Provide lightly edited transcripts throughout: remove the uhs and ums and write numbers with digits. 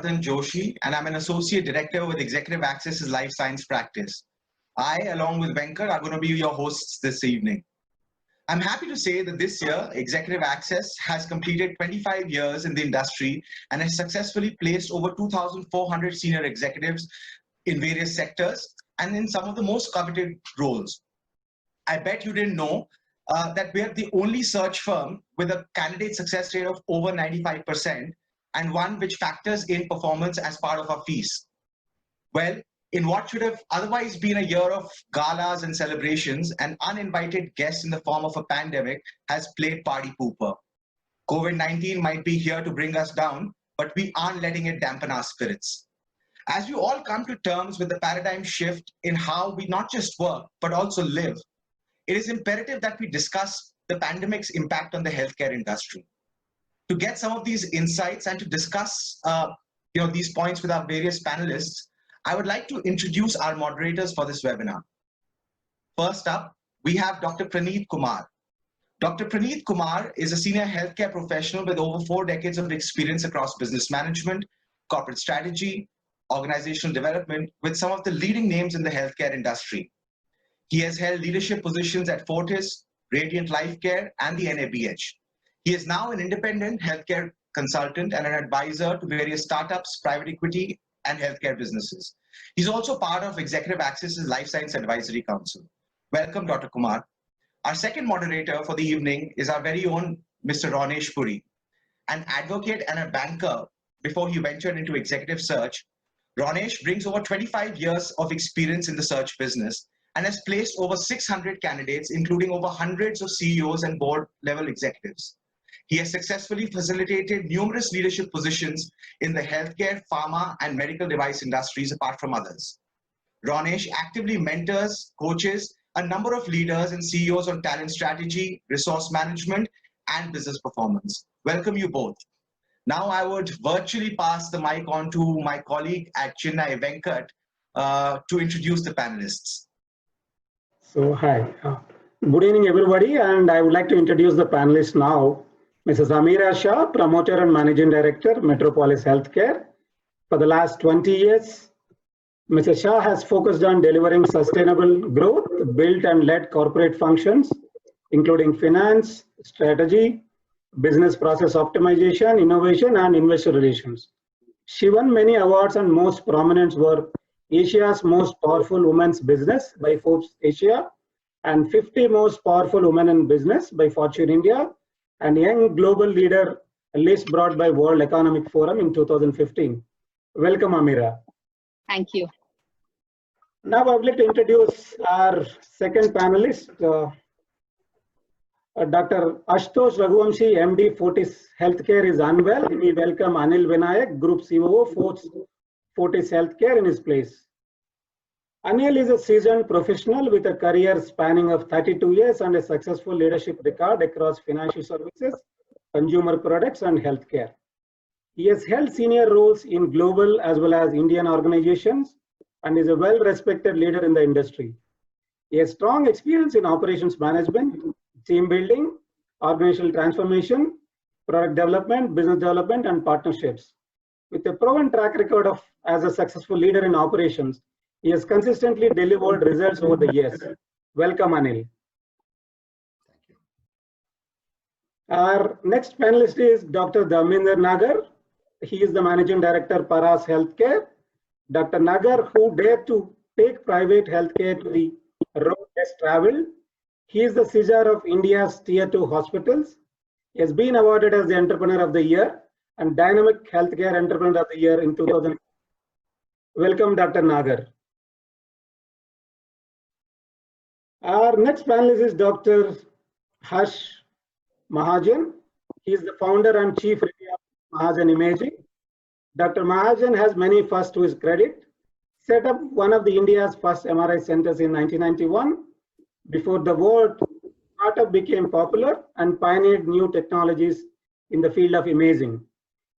Joshi, and I'm an Associate Director with Executive Access's Life Science Practice. I, along with Venkat, are going to be your hosts this evening. I'm happy to say that this year, Executive Access has completed 25 years in the industry and has successfully placed over 2,400 senior executives in various sectors and in some of the most coveted roles. I bet you didn't know that we are the only search firm with a candidate success rate of over 95% and one which factors in performance as part of our fees. Well, in what should have otherwise been a year of galas and celebrations, an uninvited guest in the form of a pandemic has played party pooper. COVID-19 might be here to bring us down, but we aren't letting it dampen our spirits. As we all come to terms with the paradigm shift in how we not just work, but also live, it is imperative that we discuss the pandemic's impact on the healthcare industry. To get some of these insights and to discuss these points with our various panelists, I would like to introduce our moderators for this webinar. First up, we have Dr. Praneeth Kumar. Dr. Praneeth Kumar is a senior healthcare professional with over 4 decades of experience across business management, corporate strategy, organizational development with some of the leading names in the healthcare industry. He has held leadership positions at Fortis, Radiant Life Care, and the NABH. He is now an independent healthcare consultant and an advisor to various startups, private equity, and healthcare businesses. He's also part of Executive Access's Life Science Advisory Council. Welcome, Dr. Kumar. Our second moderator for the evening is our very own Mr. Ronesh Puri. An advocate and a banker before he ventured into executive search, Ronesh brings over 25 years of experience in the search business and has placed over 600 candidates, including over hundreds of CEOs and board-level executives. He has successfully facilitated numerous leadership positions in the healthcare, pharma, and medical device industries, apart from others. Ronesh actively mentors, coaches a number of leaders and CEOs on talent strategy, resource management, and business performance. Welcome you both. Now I would virtually pass the mic on to my colleague at Chennai, Venkat, to introduce the panelists. So, hi. Good evening, everybody, and I would like to introduce the panelists now. Mrs. Ameera Shah, Promoter and Managing Director, Metropolis Healthcare. For the last 20 years, Mrs. Shah has focused on delivering sustainable growth, built and led corporate functions, including finance, strategy, business process optimization, innovation, and investor relations. She won many awards, and most prominent were Asia's Most Powerful Women's Business by Forbes Asia, and 50 Most Powerful Women in Business by Fortune India, and Young Global Leader list brought by World Economic Forum in 2015. Welcome, Ameera. Thank you. Now I would like to introduce our second panelist, Dr. Ashutosh Raghuvamshi, MD, Fortis Healthcare is unwell. We welcome Anil Vinayak, Group COO, Fortis Healthcare in his place. Anil is a seasoned professional with a career spanning of 32 years and a successful leadership record across financial services, consumer products, and healthcare. He has held senior roles in global as well as Indian organizations and is a well-respected leader in the industry. He has strong experience in operations management, team building, organizational transformation, product development, business development, and partnerships. With a proven track record as a successful leader in operations, he has consistently delivered results over the years. Welcome, Anil. Thank you. Our next panelist is Dr. Dharmender Nagar. He is the Managing Director, Paras Healthcare. Dr. Nagar, who dared to take private healthcare to the road less traveled. He is the Caesar of India's Tier 2 hospitals. He has been awarded as the Entrepreneur of the Year and Dynamic Healthcare Entrepreneur of the Year in 2000. Welcome, Dr. Nagar. Our next panelist is Dr. Harsh Mahajan. He is the founder and chief review of Mahajan Imaging. Dr. Mahajan has many firsts to his credit. Set up one of India's first MRI centers in 1991. Before the word startup became popular and pioneered new technologies in the field of imaging.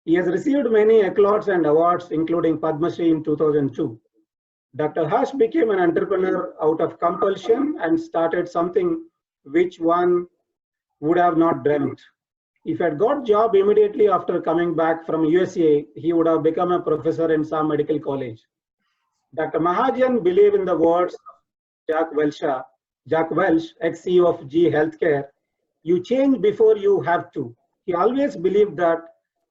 He has received many accolades and awards, including Padma Shri in 2002. Dr. Harsh became an entrepreneur out of compulsion and started something which one would have not dreamt. If he had got job immediately after coming back from USA, he would have become a professor in some medical college. Dr. Mahajan believed in the words of Jack Welch, ex-CEO of G Healthcare, "You change before you have to." He always believed that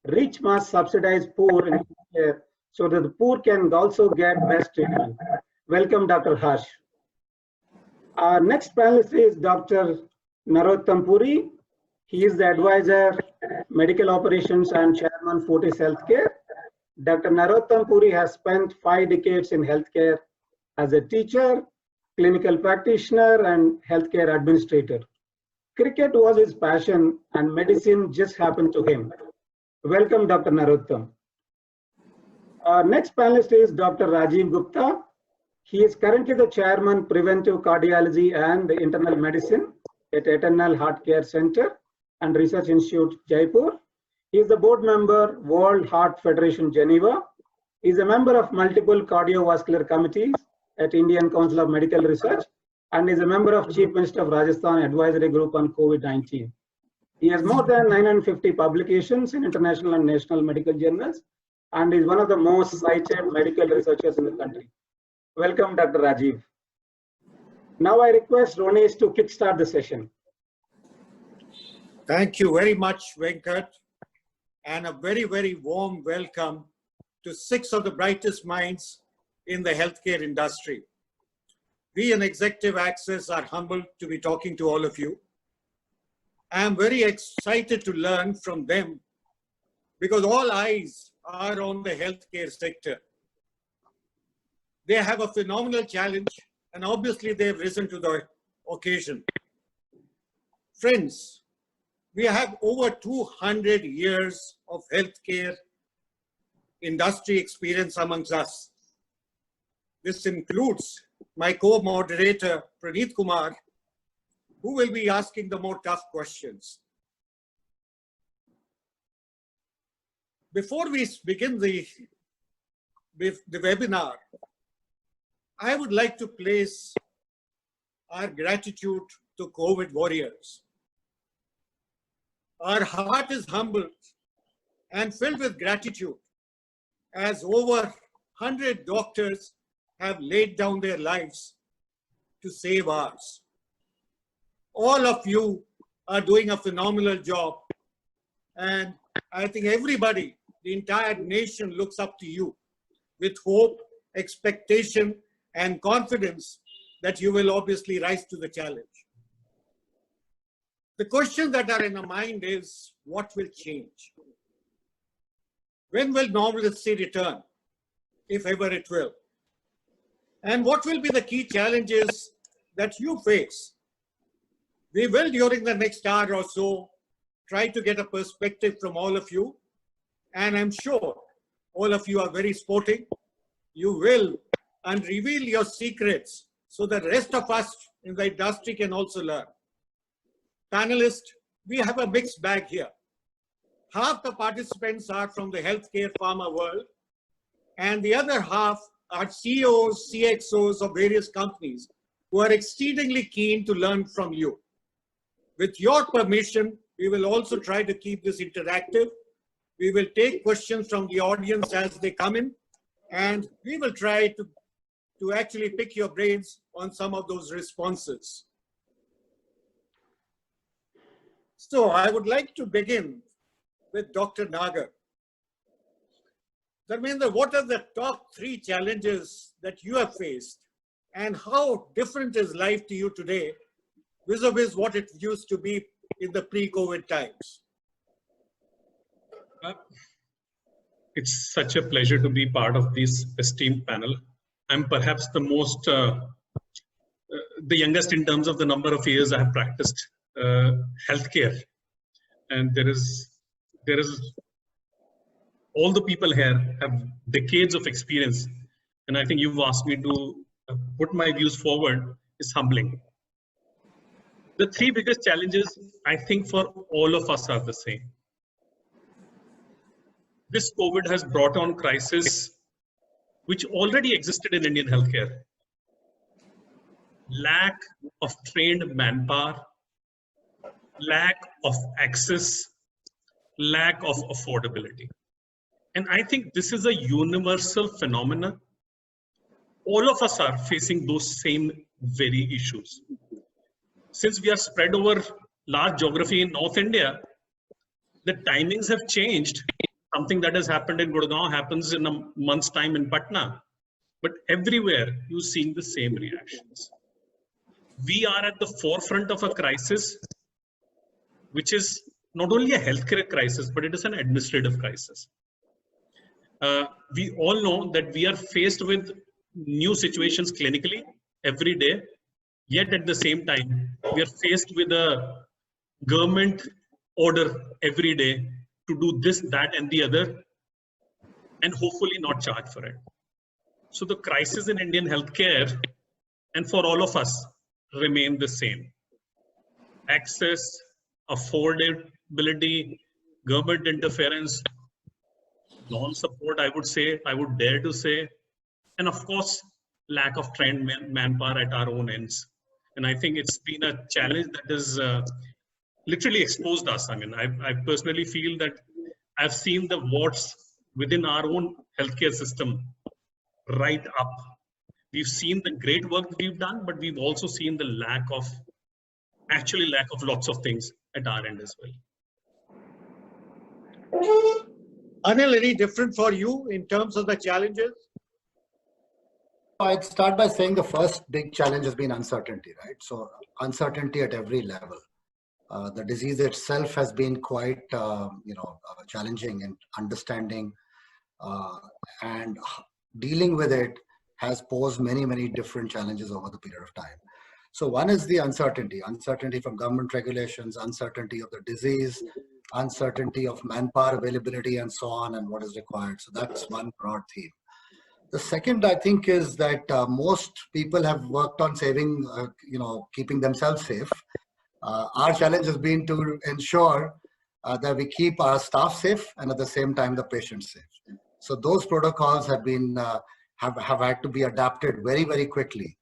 rich must subsidize poor in healthcare so that the poor can also get best treatment. Welcome, Dr. Harsh. Our next panelist is Dr. Narottam Puri. He is the advisor, medical operations and chairman, Fortis Healthcare. Dr. Narottam Puri has spent 5 decades in healthcare as a teacher, clinical practitioner, and healthcare administrator. Cricket was his passion and medicine just happened to him. Welcome, Dr. Narottam. Our next panelist is Dr. Rajiv Gupta. He is currently the chairman, Preventive Cardiology and Internal Medicine at Eternal Heart Care Center and Research Institute, Jaipur. He is the board member, World Heart Federation, Geneva. He is a member of multiple cardiovascular committees at Indian Council of Medical Research and is a member of Chief Minister of Rajasthan Advisory Group on COVID-19. He has more than 950 publications in international and national medical journals and is one of the most cited medical researchers in the country. Welcome, Dr. Rajiv. Now I request Ronesh to kickstart the session. Thank you very much, Venkat, and a very, very warm welcome to 6 of the brightest minds in the healthcare industry. We in Executive Access are humbled to be talking to all of you. I am very excited to learn from them because all eyes are on the healthcare sector. They have a phenomenal challenge and obviously they've risen to the occasion. Friends, we have over 200 years of healthcare industry experience amongst us. This includes my co-moderator, Praneeth Kumar, who will be asking the more tough questions. Before we begin the webinar, I would like to place our gratitude to COVID warriors. Our heart is humbled and filled with gratitude as over 100 doctors have laid down their lives to save ours. All of you are doing a phenomenal job, and I think everybody, the entire nation, looks up to you with hope, expectation, and confidence that you will obviously rise to the challenge. The questions that are in our mind is, what will change? When will normalcy return, if ever it will? And what will be the key challenges that you face? We will, during the next hour or so, try to get a perspective from all of you. And I'm sure all of you are very sporting. You will reveal your secrets so the rest of us in the industry can also learn. Panelists, we have a mixed bag here. Half the participants are from the healthcare pharma world, and the other half are CEOs, CXOs of various companies who are exceedingly keen to learn from you. With your permission, we will also try to keep this interactive. We will take questions from the audience as they come in, and we will try to actually pick your brains on some of those responses. So I would like to begin with Dr. Nagar. Dharmendra, what are the top 3 challenges that you have faced, and how different is life to you today vis-a-vis what it used to be in the pre-COVID times? It's such a pleasure to be part of this esteemed panel. I'm perhaps the most, the youngest in terms of the number of years I have practiced healthcare. And there is all the people here have decades of experience. And I think you've asked me to put my views forward is humbling. The 3 biggest challenges, I think, for all of us are the same. This COVID has brought on crisis which already existed in Indian healthcare. Lack of trained manpower, lack of access lack of affordability. And I think this is a universal phenomenon. All of us are facing those same very issues. Since we are spread over large geography in North India, the timings have changed. Something that has happened in Gurgaon happens in a month's time in Patna. But everywhere you're seeing the same reactions. We are at the forefront of a crisis, which is not only a healthcare crisis, but it is an administrative crisis. We all know that we are faced with new situations clinically every day, yet at the same time, we are faced with a government order every day to do this, that, and the other, and hopefully not charge for it. So the crisis in Indian healthcare, and for all of us, remain the same. Access, affordability, government interference, non-support, I would dare to say, and of course, lack of trained manpower at our own ends. And I think it's been a challenge that has literally exposed us. I mean, I personally feel that I've seen the warts within our own healthcare system right up. We've seen the great work that we've done, but we've also seen the lack of lots of things at our end as well. Anil, any different for you in terms of the challenges? I'd start by saying the first big challenge has been uncertainty, right? So uncertainty at every level. The disease itself has been quite, challenging in understanding, and dealing with it has posed many, many different challenges over the period of time. So one is the uncertainty from government regulations, uncertainty of the disease, uncertainty of manpower availability, and so on, and what is required. So that's one broad theme. The second, I think, is that most people have worked on saving, keeping themselves safe. Our challenge has been to ensure that we keep our staff safe and at the same time the patients safe. So those protocols have been have had to be adapted very, very quickly.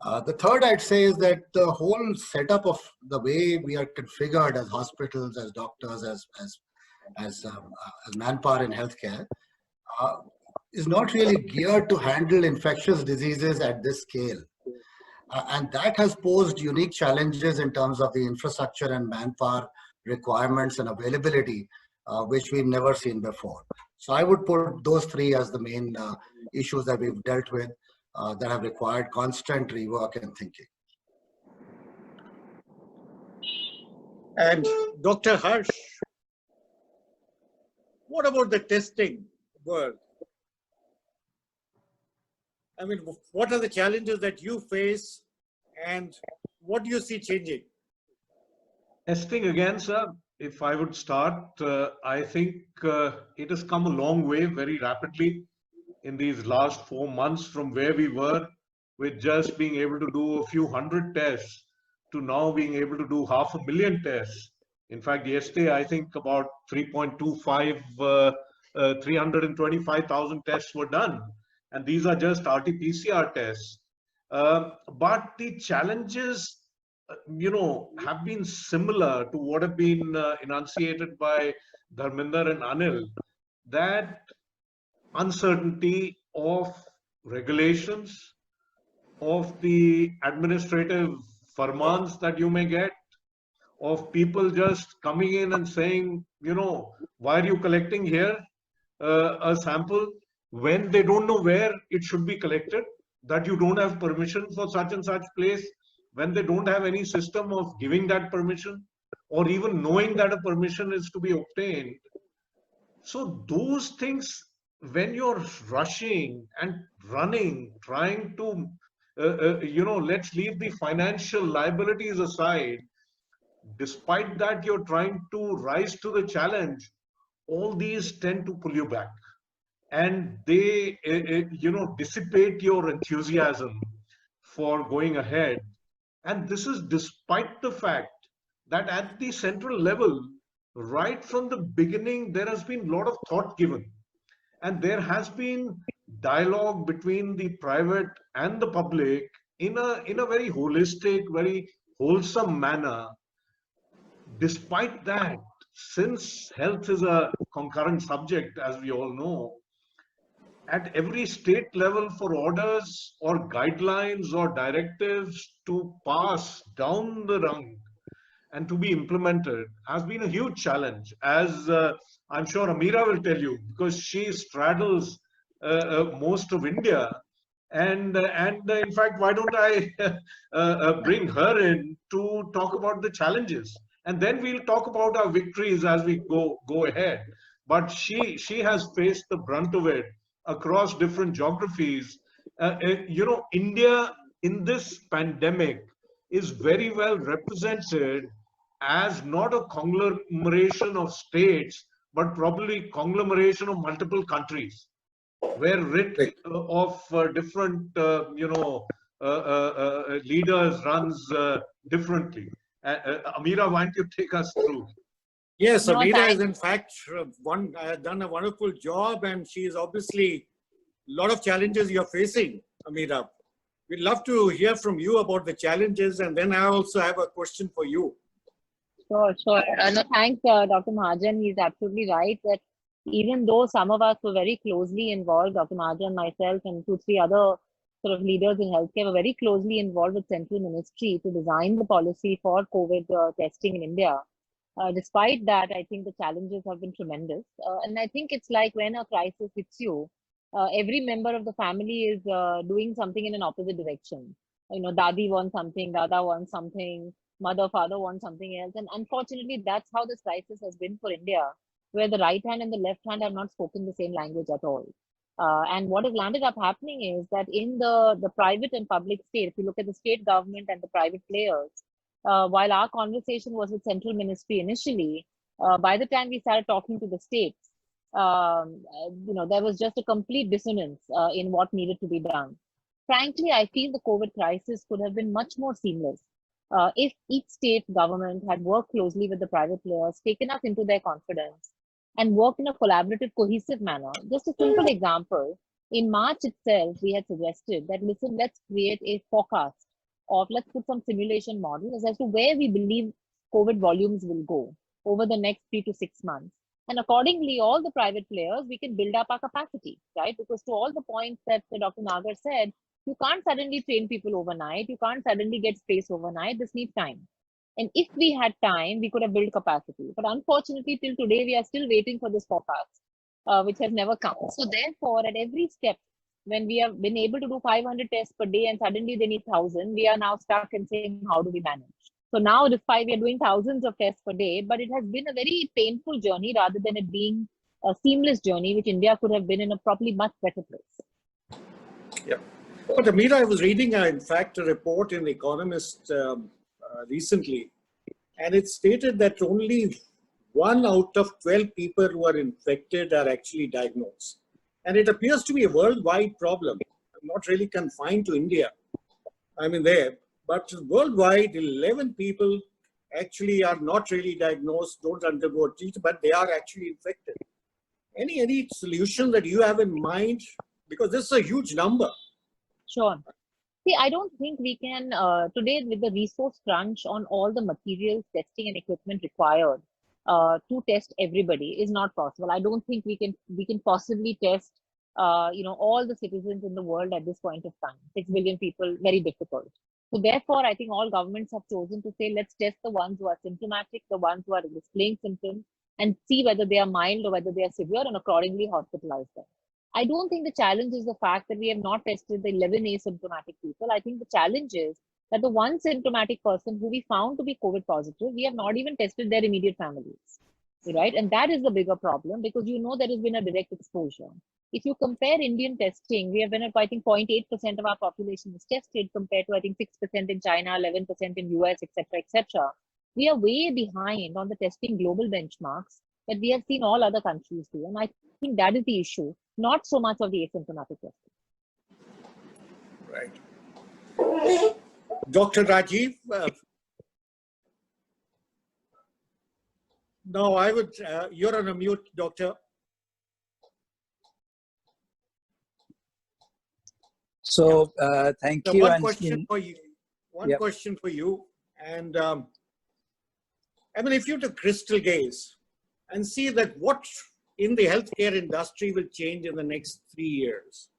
The third, I'd say, is that the whole setup of the way we are configured as hospitals, as doctors, as manpower in healthcare, is not really geared to handle infectious diseases at this scale. And that has posed unique challenges in terms of the infrastructure and manpower requirements and availability, which we've never seen before. So I would put those three as the main issues that we've dealt with that have required constant rework and thinking. And Dr. Harsh, what about the testing world? I mean, what are the challenges that you face and what do you see changing? Testing again, sir, if I would start, I think it has come a long way very rapidly in these last 4 months from where we were with just being able to do a few hundred tests to now being able to do 500,000 tests. In fact, yesterday, I think about 325,000 tests were done. And these are just RT-PCR tests. But the challenges, have been similar to what have been enunciated by Dharminder and Anil, that uncertainty of regulations, of the administrative farmans that you may get, of people just coming in and saying, why are you collecting here a sample when they don't know where it should be collected, that you don't have permission for such and such place, when they don't have any system of giving that permission or even knowing that a permission is to be obtained. So those things, when you're rushing and running, trying to, let's leave the financial liabilities aside, despite that you're trying to rise to the challenge, all these tend to pull you back. And they, dissipate your enthusiasm for going ahead. And this is despite the fact that at the central level, right from the beginning, there has been a lot of thought given. And there has been dialogue between the private and the public in a very holistic, very wholesome manner. Despite that, since health is a concurrent subject, as we all know, at every state level for orders or guidelines or directives to pass down the rung and to be implemented has been a huge challenge, as I'm sure Ameera will tell you, because she straddles most of India. And in fact, why don't I bring her in to talk about the challenges, and then we'll talk about our victories as we go ahead. But she has faced the brunt of it across different geographies. India in this pandemic is very well represented as not a conglomeration of states, but probably conglomeration of multiple countries, where writ of different, leaders runs differently. Ameera, why don't you take us through? Yes, No, Ameera thanks. has in fact done a wonderful job, and she is obviously a lot of challenges you're facing, Ameera. We'd love to hear from you about the challenges, and then I also have a question for you. Sure. No, thanks, Dr. Mahajan. He's absolutely right that even though some of us were very closely involved, Dr. Mahajan, myself, and 2-3 other sort of leaders in healthcare were very closely involved with Central Ministry to design the policy for COVID testing in India. Despite that, I think the challenges have been tremendous. And I think it's like when a crisis hits you, every member of the family is doing something in an opposite direction. Dadi wants something, Dada wants something, mother, father wants something else. And unfortunately, that's how this crisis has been for India, where the right hand and the left hand have not spoken the same language at all. And what has landed up happening is that in the private and public state, if you look at the state government and the private players, while our conversation was with Central Ministry initially, by the time we started talking to the states, there was just a complete dissonance in what needed to be done. Frankly, I feel the COVID crisis could have been much more seamless if each state government had worked closely with the private players, taken us into their confidence, and worked in a collaborative, cohesive manner. Just a simple example, in March itself, we had suggested that, listen, let's create a forecast of, let's put some simulation models as to where we believe COVID volumes will go over the next 3 to 6 months. And accordingly, all the private players, we can build up our capacity, right? Because to all the points that Dr. Nagar said, you can't suddenly train people overnight. You can't suddenly get space overnight. This needs time. And if we had time, we could have built capacity. But unfortunately, till today, we are still waiting for this forecast, which has never come. So therefore, at every step, when we have been able to do 500 tests per day and suddenly they need 1,000, we are now stuck and saying, how do we manage? So now, despite we are doing thousands of tests per day, but it has been a very painful journey rather than it being a seamless journey, which India could have been in a probably much better place. Yeah. But Ameera, I was reading, in fact, a report in The Economist recently, and it stated that only 1 out of 12 people who are infected are actually diagnosed. And it appears to be a worldwide problem, not really confined to India. I mean, but worldwide, 11 people actually are not really diagnosed, don't undergo treatment, but they are actually infected. Any solution that you have in mind? Because this is a huge number. Sure. See, I don't think we can, today with the resource crunch on all the materials, testing and equipment required to test everybody is not possible. I don't think we can possibly test, all the citizens in the world at this point of time. 6 billion people, very difficult. So therefore, I think all governments have chosen to say, let's test the ones who are symptomatic, the ones who are displaying symptoms, and see whether they are mild or whether they are severe, and accordingly hospitalize them. I don't think the challenge is the fact that we have not tested the 11 asymptomatic people. I think the challenge is that the one symptomatic person who we found to be COVID positive, we have not even tested their immediate families, right? And that is the bigger problem, because there has been a direct exposure. If you compare Indian testing, we have been at, I think, 0.8% of our population is tested compared to, I think, 6% in China, 11% in US, etc., etc. We are way behind on the testing global benchmarks that we have seen all other countries do. And I think that is the issue, not so much of the asymptomatic testing. Right. Dr. Rajiv? No, I would, you're on a mute, doctor. So thank you. One question for you. Question for you. And I mean, if you took crystal gaze, and see that what in the healthcare industry will change in the next 3 years.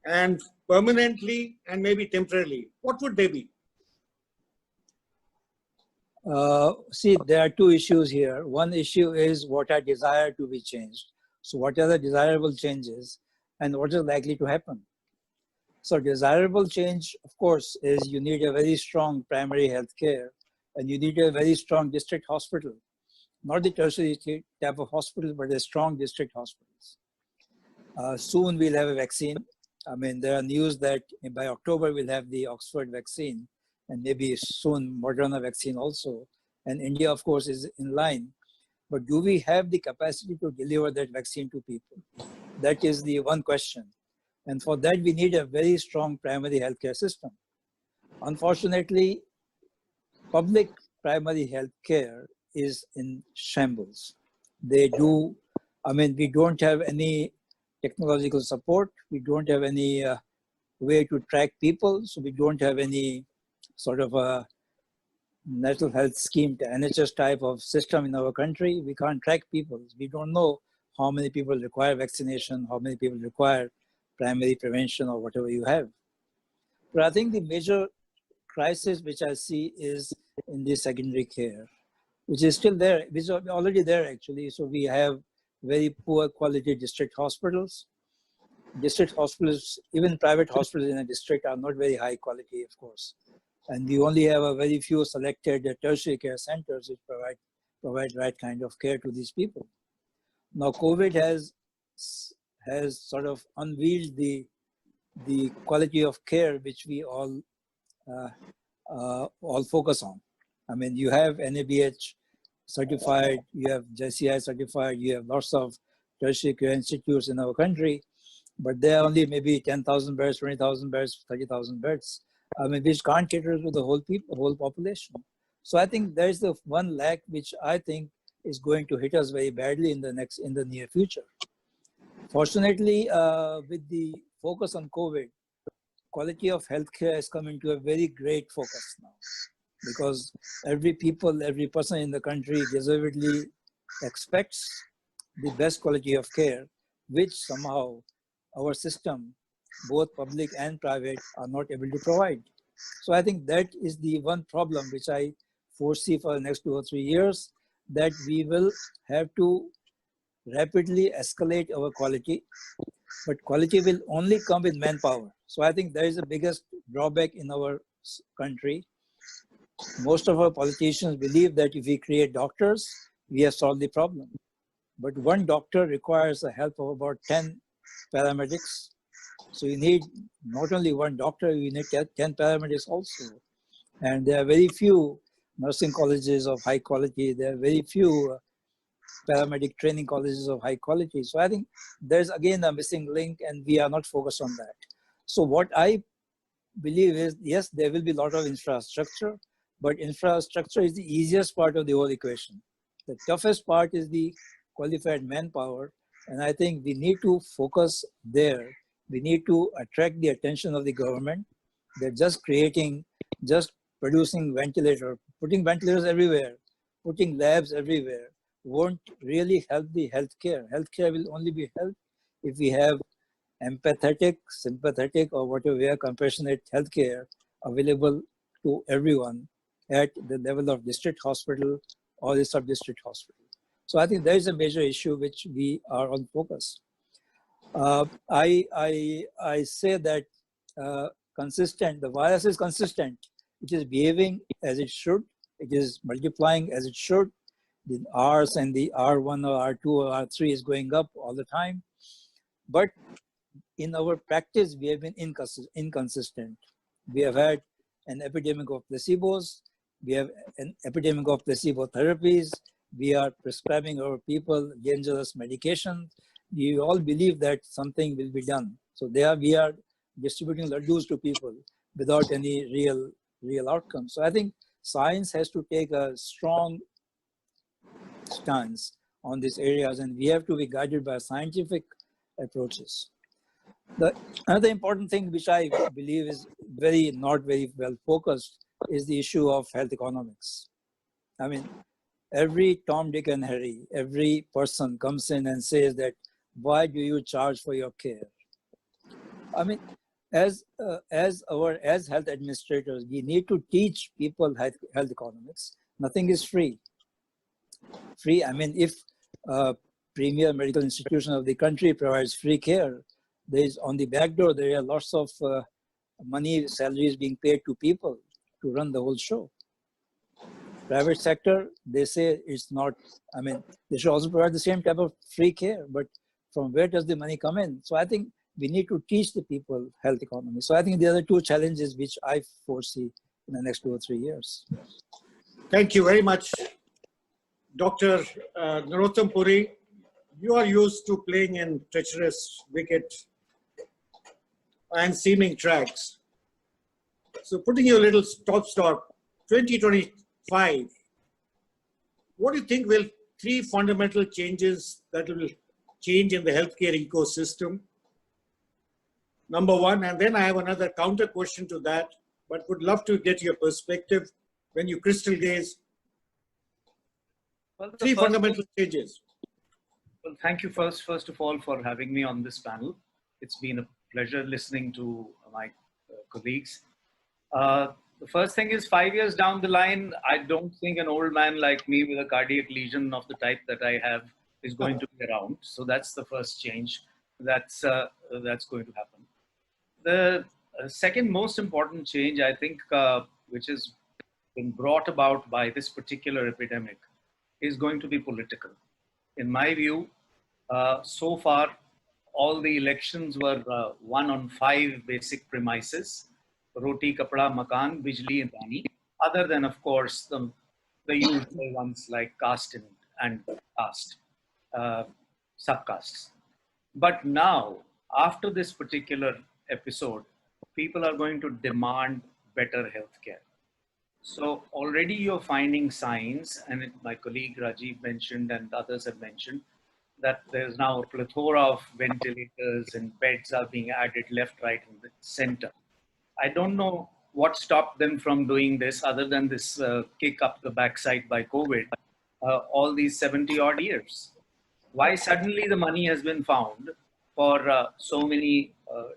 And permanently and maybe temporarily, what would they be? See, there are two issues here. One issue is what I desire to be changed. So what are the desirable changes and what is likely to happen? So desirable change, of course, is you need a very strong primary health care and you need a very strong district hospital. Not the tertiary type of hospital, but a strong district hospitals. Soon we'll have a vaccine. I mean, there are news that by October we'll have the Oxford vaccine and maybe soon Moderna vaccine also. And India, of course, is in line. But do we have the capacity to deliver that vaccine to people? That is the one question. And for that, we need a very strong primary healthcare system. Unfortunately, public primary healthcare is in shambles. We don't have any technological support. We don't have any way to track people. So we don't have any sort of a national health scheme, the NHS type of system in our country. We can't track people. We don't know how many people require vaccination, how many people require primary prevention or whatever you have. But I think the major crisis which I see is in the secondary care, which is still there, which is already there actually. So we have very poor quality district hospitals. District hospitals, even private hospitals in a district are not very high quality, of course. And we only have a very few selected tertiary care centers which provide right kind of care to these people. Now, COVID has sort of unveiled the quality of care which we all focus on. I mean, you have NABH certified, you have JCI certified, you have lots of tertiary care institutes in our country, but there are only maybe 10,000 beds, 20,000 beds, 30,000 beds. I mean, which can't cater to the whole population. So I think there is the one lack which I think is going to hit us very badly in the near future. Fortunately, with the focus on COVID, quality of healthcare has come into a very great focus now, because every person in the country deservedly expects the best quality of care, which somehow our system, both public and private, are not able to provide. So I think that is the one problem which I foresee for the next 2 or 3 years, that we will have to rapidly escalate our quality, but quality will only come with manpower. So I think that is the biggest drawback in our country. Most of our politicians believe that if we create doctors, we have solved the problem. But one doctor requires the help of about 10 paramedics. So you need not only one doctor, you need 10 paramedics also. And there are very few nursing colleges of high quality. There are very few paramedic training colleges of high quality. So I think there's again a missing link, and we are not focused on that. So what I believe is, yes, there will be a lot of infrastructure, but infrastructure is the easiest part of the whole equation. The toughest part is the qualified manpower, and I think we need to focus there. We need to attract the attention of the government. They're just producing ventilators, putting ventilators everywhere, putting labs everywhere, won't really help the healthcare. Healthcare will only be helped if we have empathetic, sympathetic, or whatever we are, compassionate healthcare available to everyone at the level of district hospital or the sub-district hospital. So I think there is a major issue which we are on focus. I say that the virus is consistent. It is behaving as it should. It is multiplying as it should. The R's and the R1 or R2 or R3 is going up all the time. But in our practice, we have been inconsistent. We have had an epidemic of placebos. We have an epidemic of placebo therapies. We are prescribing our people dangerous medication. We all believe that something will be done. So we are distributing laddus to people without any real outcome. So I think science has to take a strong stance on these areas, and we have to be guided by scientific approaches. Another important thing which I believe is not very well focused is the issue of health economics. I mean, every Tom, Dick, and Harry, every person comes in and says that, why do you charge for your care? I mean, as health administrators, we need to teach people health economics. Nothing is free. I mean, if premier medical institution of the country provides free care, there is on the back door, there are lots of money, salaries being paid to people to run the whole show. Private sector, they say it's not, I mean, they should also provide the same type of free care, but from where does the money come in? So I think we need to teach the people health economy. So I think the other two challenges which I foresee in the next 2 or 3 years. Thank you very much. Dr. Narottam Puri, you are used to playing in treacherous wicket and seaming tracks. So putting your little stop, 2025, what do you think will 3 fundamental changes that will change in the healthcare ecosystem? Number 1, and then I have another counter question to that, but would love to get your perspective when you crystal gaze. Well, 3 fundamental changes. Well, thank you first of all for having me on this panel. It's been a pleasure listening to my colleagues. The first thing is 5 years down the line, I don't think an old man like me with a cardiac lesion of the type that I have is going to be around. So that's the first change that's going to happen. The second most important change, I think, which has been brought about by this particular epidemic, is going to be political. In my view, so far, all the elections were won on 5 basic premises: roti, kapda, makan, bijli, and pani. Other than, of course, the usual ones like caste and caste, subcastes. But now, after this particular episode, people are going to demand better healthcare. So already you're finding signs, and my colleague Rajiv mentioned and others have mentioned, that there's now a plethora of ventilators and beds are being added left, right, and center. I don't know what stopped them from doing this other than this kick up the backside by COVID all these 70 odd years. Why suddenly the money has been found for so many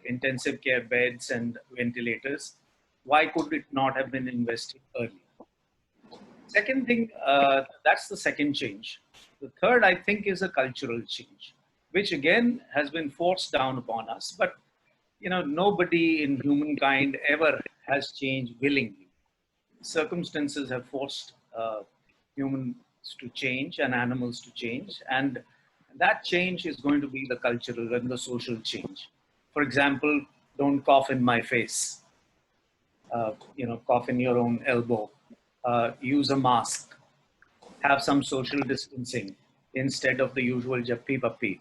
intensive care beds and ventilators? Why could it not have been invested earlier? Second thing, that's the second change. The third, I think, is a cultural change, which again has been forced down upon us. But you know, nobody in humankind ever has changed willingly. Circumstances have forced humans to change and animals to change, and that change is going to be the cultural and the social change. For example, don't cough in my face. You know, cough in your own elbow. Use a mask. Have some social distancing instead of the usual jappi pappi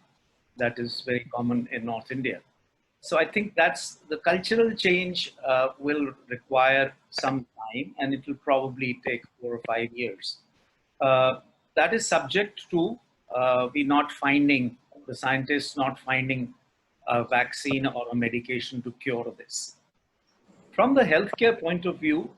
that is very common in North India. So I think that's the cultural change will require some time, and it will probably take 4 or 5 years. That is subject to the scientists not finding a vaccine or a medication to cure this. From the healthcare point of view,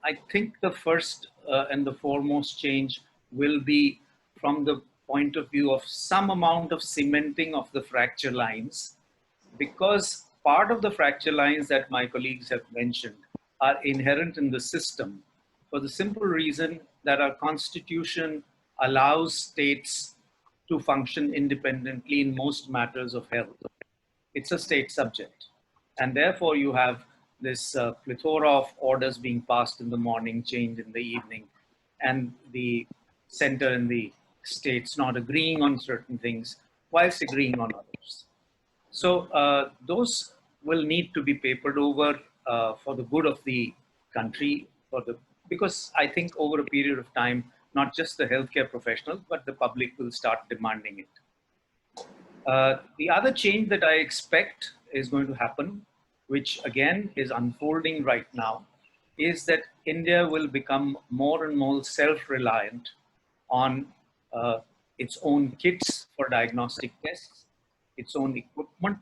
I think the first and the foremost change will be from the point of view of some amount of cementing of the fracture lines, because part of the fracture lines that my colleagues have mentioned are inherent in the system for the simple reason that our constitution allows states to function independently in most matters of health. It's a state subject. And therefore you have this plethora of orders being passed in the morning, changed in the evening, and the center and the states not agreeing on certain things whilst agreeing on others. So those will need to be papered over for the good of the country, because I think over a period of time, not just the healthcare professionals, but the public will start demanding it. The other change that I expect is going to happen, which again is unfolding right now, is that India will become more and more self-reliant on its own kits for diagnostic tests, its own equipment.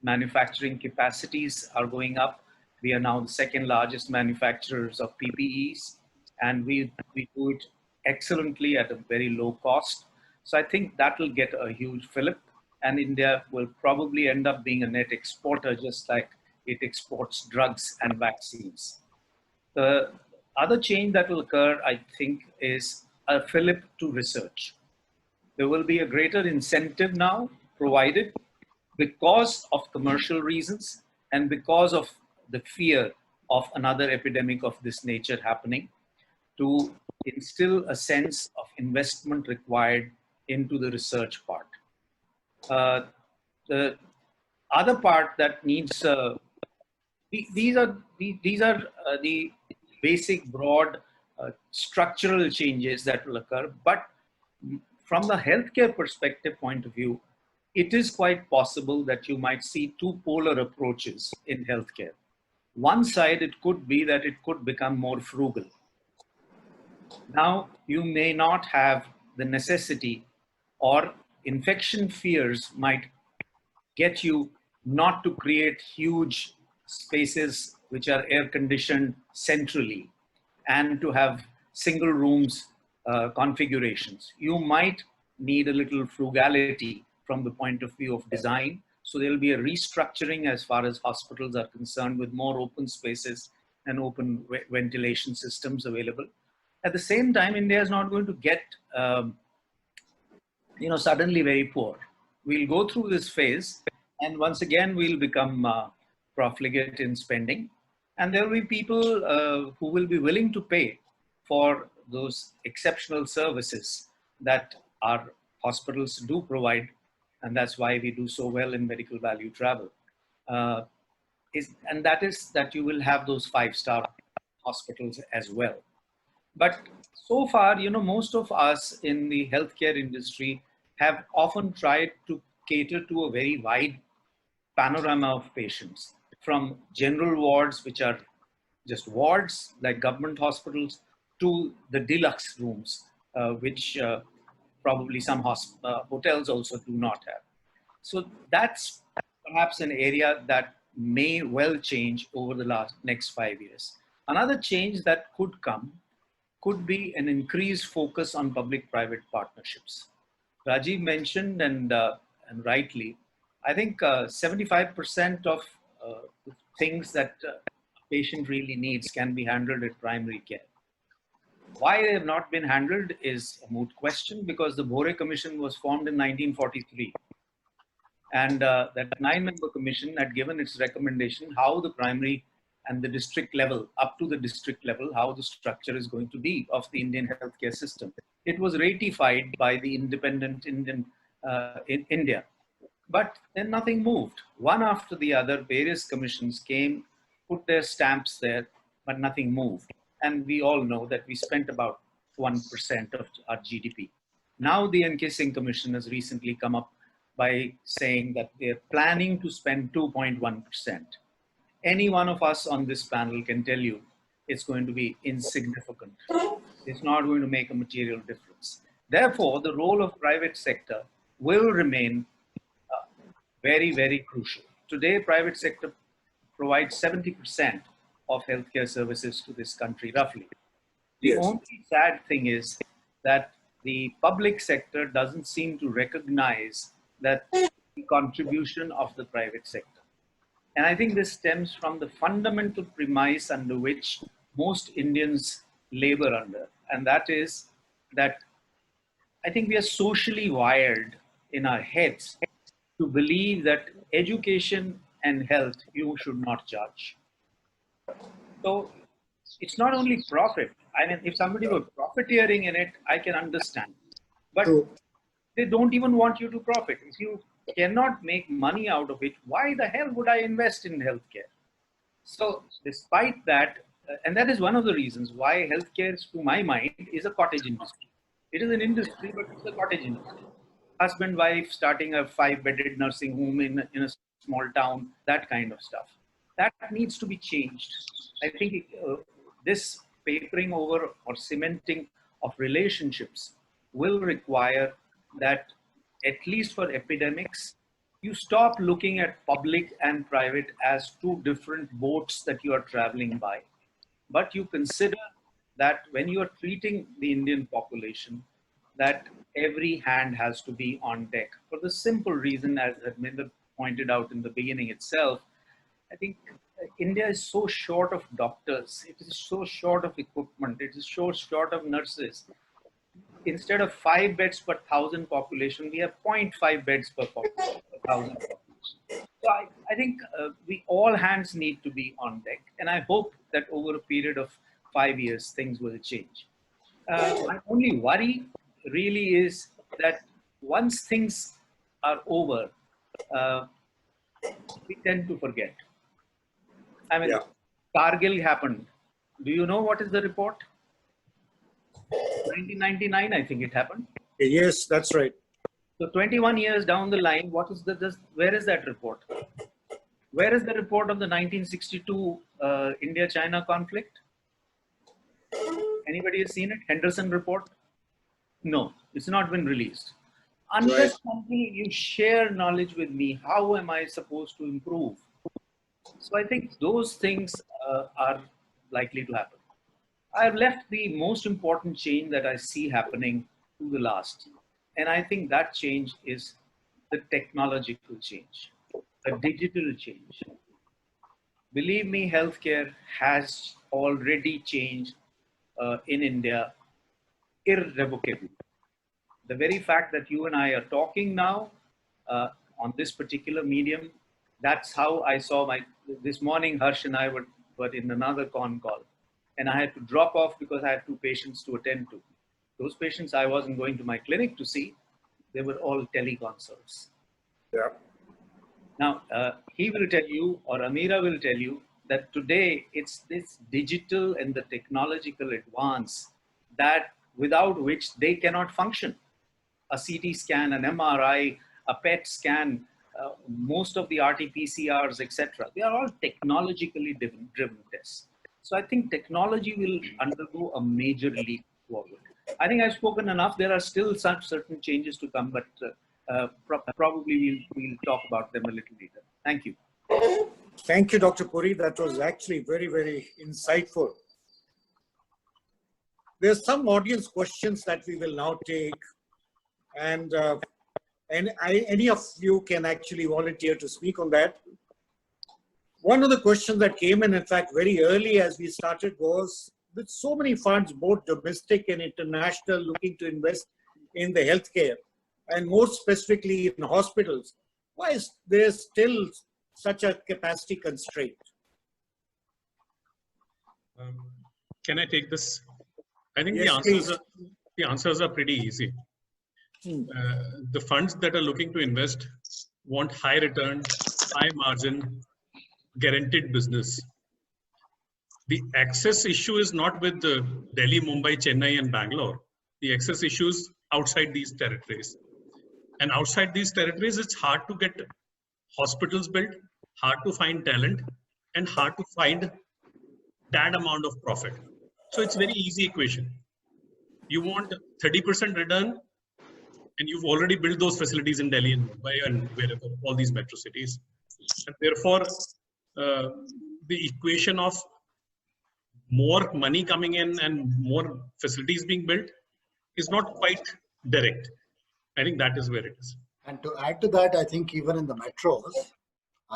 Manufacturing capacities are going up. We are now the second largest manufacturers of PPEs, and we do it excellently at a very low cost. So I think that will get a huge fillip, and India will probably end up being a net exporter, just like it exports drugs and vaccines. The other change that will occur, I think, is a fillip to research. There will be a greater incentive now provided because of commercial reasons and because of the fear of another epidemic of this nature happening, to instill a sense of investment required into the research part. The other part that needs, these are the basic broad structural changes that will occur, but from the healthcare perspective point of view, it is quite possible that you might see two polar approaches in healthcare. One side, it could be that it could become more frugal. Now, you may not have the necessity, or infection fears might get you not to create huge spaces which are air conditioned centrally and to have single rooms configurations. You might need a little frugality from the point of view of design. So there'll be a restructuring as far as hospitals are concerned, with more open spaces and open ventilation systems available. At the same time, India is not going to get suddenly very poor. We'll go through this phase, and once again we'll become profligate in spending, and there will be people who will be willing to pay for those exceptional services that our hospitals do provide, and that's why we do so well in medical value travel. And that is that you will have those 5-star hospitals as well. But so far, most of us in the healthcare industry have often tried to cater to a very wide panorama of patients, from general wards, which are just wards like government hospitals, to the deluxe rooms, which probably some hotels also do not have. So that's perhaps an area that may well change over the next 5 years. Another change that could come could be an increased focus on public-private partnerships. Rajiv mentioned, and rightly, I think 75% of the things that a patient really needs can be handled at primary care. Why they have not been handled is a moot question, because the Bhore Commission was formed in 1943. And that 9-member commission had given its recommendation how the primary and the district level, up to the district level, how the structure is going to be of the Indian healthcare system. It was ratified by the independent in India. But then nothing moved. One after the other, various commissions came, put their stamps there, but nothing moved. And we all know that we spent about 1% of our GDP. Now the NK Singh Commission has recently come up by saying that they're planning to spend 2.1%. Any one of us on this panel can tell you it's going to be insignificant. It's not going to make a material difference. Therefore, the role of private sector will remain very, very crucial. Today, private sector provides 70% of healthcare services to this country, roughly. The only sad thing is that the public sector doesn't seem to recognize that the contribution of the private sector. And I think this stems from the fundamental premise under which most Indians labor under. And that is that I think we are socially wired in our heads to believe that education and health you should not judge. So it's not only profit. I mean, if somebody were profiteering in it, I can understand. But they don't even want you to profit. If you cannot make money out of it, why the hell would I invest in healthcare? So despite that, and that is one of the reasons why healthcare, to my mind, is a cottage industry. It is an industry, but it's a cottage industry. Husband, wife, starting a 5-bedded nursing home in a small town, that kind of stuff. That needs to be changed. I think this papering over or cementing of relationships will require that, at least for epidemics, you stop looking at public and private as two different boats that you are traveling by. But you consider that when you are treating the Indian population, that every hand has to be on deck for the simple reason, as Harminder pointed out in the beginning itself. I think India is so short of doctors. It is so short of equipment. It is so short of nurses. Instead of 5 beds per 1,000 population, we have 0.5 beds per 1,000 population. So I think we all hands need to be on deck. And I hope that over a period of 5 years, things will change. My only worry really is that once things are over, we tend to forget. I mean, Kargil happened. Do you know what is the report? 1999, I think it happened. Yes, that's right. So 21 years down the line, where is that report? Where is the report of the 1962 India-China conflict? Anybody has seen it? Henderson report? No, it's not been released. Unless you share knowledge with me, how am I supposed to improve? So I think those things are likely to happen. I've left the most important change that I see happening to the last. And I think that change is the technological change, the digital change. Believe me, healthcare has already changed in India irrevocably. The very fact that you and I are talking now on this particular medium, that's how I saw this morning Harsh and I were in another con call. And I had to drop off because I had 2 patients to attend to. Those patients I wasn't going to my clinic to see, they were all teleconsults. Yeah. Now, he will tell you, or Amira will tell you, that today it's this digital and the technological advance that without which they cannot function. A CT scan, an MRI, a PET scan, most of the RT-PCRs, etc. They are all technologically driven tests. So I think technology will undergo a major leap forward. I think I've spoken enough. There are still some certain changes to come, but probably we'll talk about them a little later. Thank you. Thank you, Dr. Puri. That was actually very, very insightful. There's some audience questions that we will now take, and any of you can actually volunteer to speak on that. One of the questions that came in fact, very early as we started was, with so many funds, both domestic and international, looking to invest in the healthcare, and more specifically in hospitals, why is there still such a capacity constraint? Can I take this? I think Yes, the answers are pretty easy. The funds that are looking to invest want high return, high margin, guaranteed business. The access issue is not with Delhi, Mumbai, Chennai, and Bangalore. The access issue is outside these territories. And outside these territories, it's hard to get hospitals built, hard to find talent, and hard to find that amount of profit. So it's very easy equation. You want 30% return, and you've already built those facilities in Delhi and Mumbai and wherever, all these metro cities. And therefore, the equation of more money coming in and more facilities being built is not quite direct. I think that is where it is. And to add to that, I think even in the metros,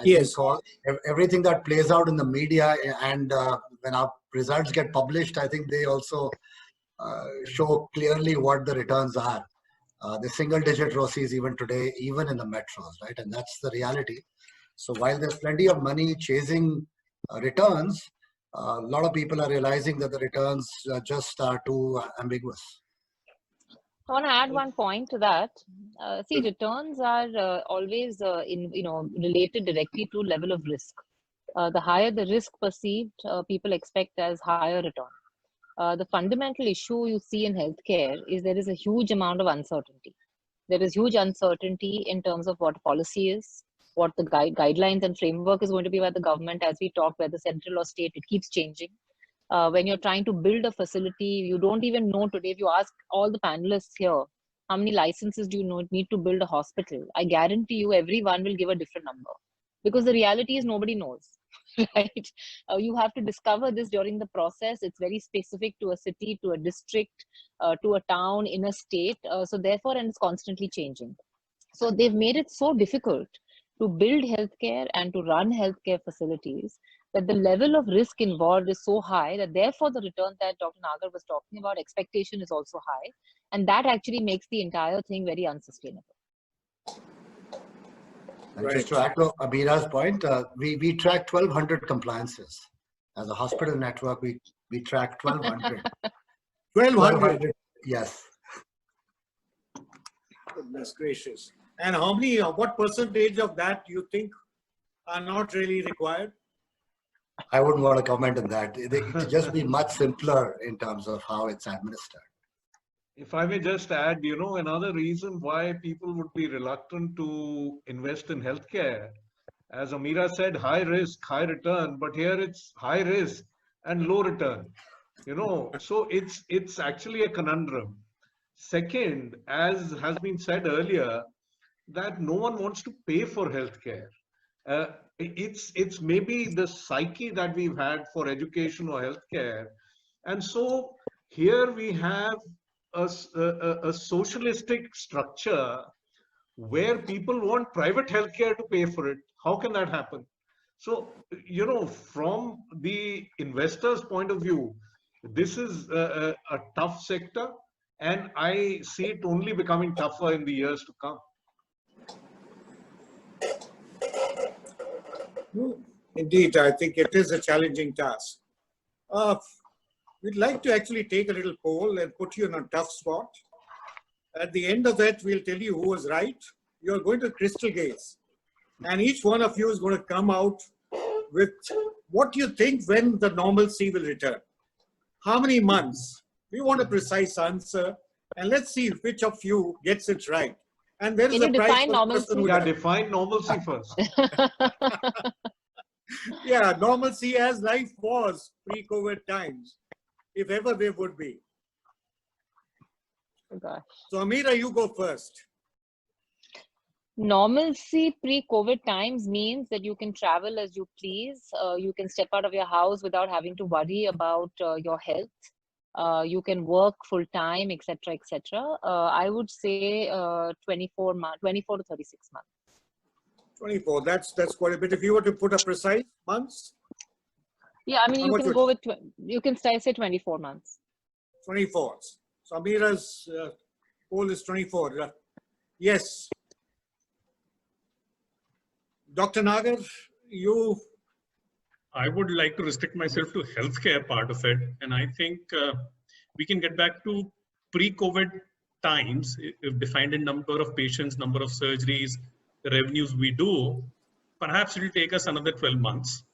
Yes. Everything that plays out in the media and when our results get published, I think they also show clearly what the returns are. The single-digit ROCEs even today, even in the metros, right? And that's the reality. So while there's plenty of money chasing returns, a lot of people are realizing that the returns just are too ambiguous. I want to add one point to that. See, returns are always related directly to level of risk. The higher the risk perceived, people expect as higher return. The fundamental issue you see in healthcare is there is a huge amount of uncertainty. There is huge uncertainty in terms of what policy is, what the guidelines and framework is going to be by the government. As we talk, whether central or state, it keeps changing. When you're trying to build a facility, you don't even know today. If you ask all the panelists here, how many licenses do you need to build a hospital? I guarantee you everyone will give a different number, because the reality is nobody knows. right? You have to discover this during the process. It's very specific to a city, to a district, to a town, in a state. So therefore, and it's constantly changing. So they've made it so difficult to build healthcare and to run healthcare facilities that the level of risk involved is so high that therefore the return that Dr. Nagar was talking about, expectation is also high. And that actually makes the entire thing very unsustainable. And just to add to Abira's point, we track 1,200 compliances. As a hospital network, we track 1,200. 1,200? Yes. Goodness gracious. And how many, what percentage of that you think are not really required? I wouldn't want to comment on that. It could just be much simpler in terms of how it's administered. If I may just add, another reason why people would be reluctant to invest in healthcare, as Amira said, high risk, high return, but here it's high risk and low return. So it's actually a conundrum. Second, as has been said earlier, that no one wants to pay for healthcare. It's maybe the psyche that we've had for education or healthcare. And so here we have a socialistic structure where people want private healthcare to pay for it. How can that happen? So, from the investor's point of view, this is a tough sector, and I see it only becoming tougher in the years to come. Indeed, I think it is a challenging task. We'd like to actually take a little poll and put you in a tough spot. At the end of that, we'll tell you who was right. You're going to crystal gaze. And each one of you is going to come out with what you think when the normalcy will return. How many months? We want a precise answer. And let's see which of you gets it right. And there is a prize for the person who define normalcy first. Yeah, normalcy as life was pre-COVID times, if ever there would be. Oh gosh. So Amira, you go first. Normalcy pre-COVID times means that you can travel as you please. You can step out of your house without having to worry about your health. You can work full time, etc., etc. I would say 24 to 36 months. 24. That's quite a bit. If you were to put a precise months. Yeah, I mean, you can go with. You can say 24 months. 24. So Amira's poll is 24. Yes. Dr. Nagar, you. I would like to restrict myself to healthcare part of it, and I think we can get back to pre-COVID times, if defined in number of patients, number of surgeries, the revenues we do. Perhaps it will take us another 12 months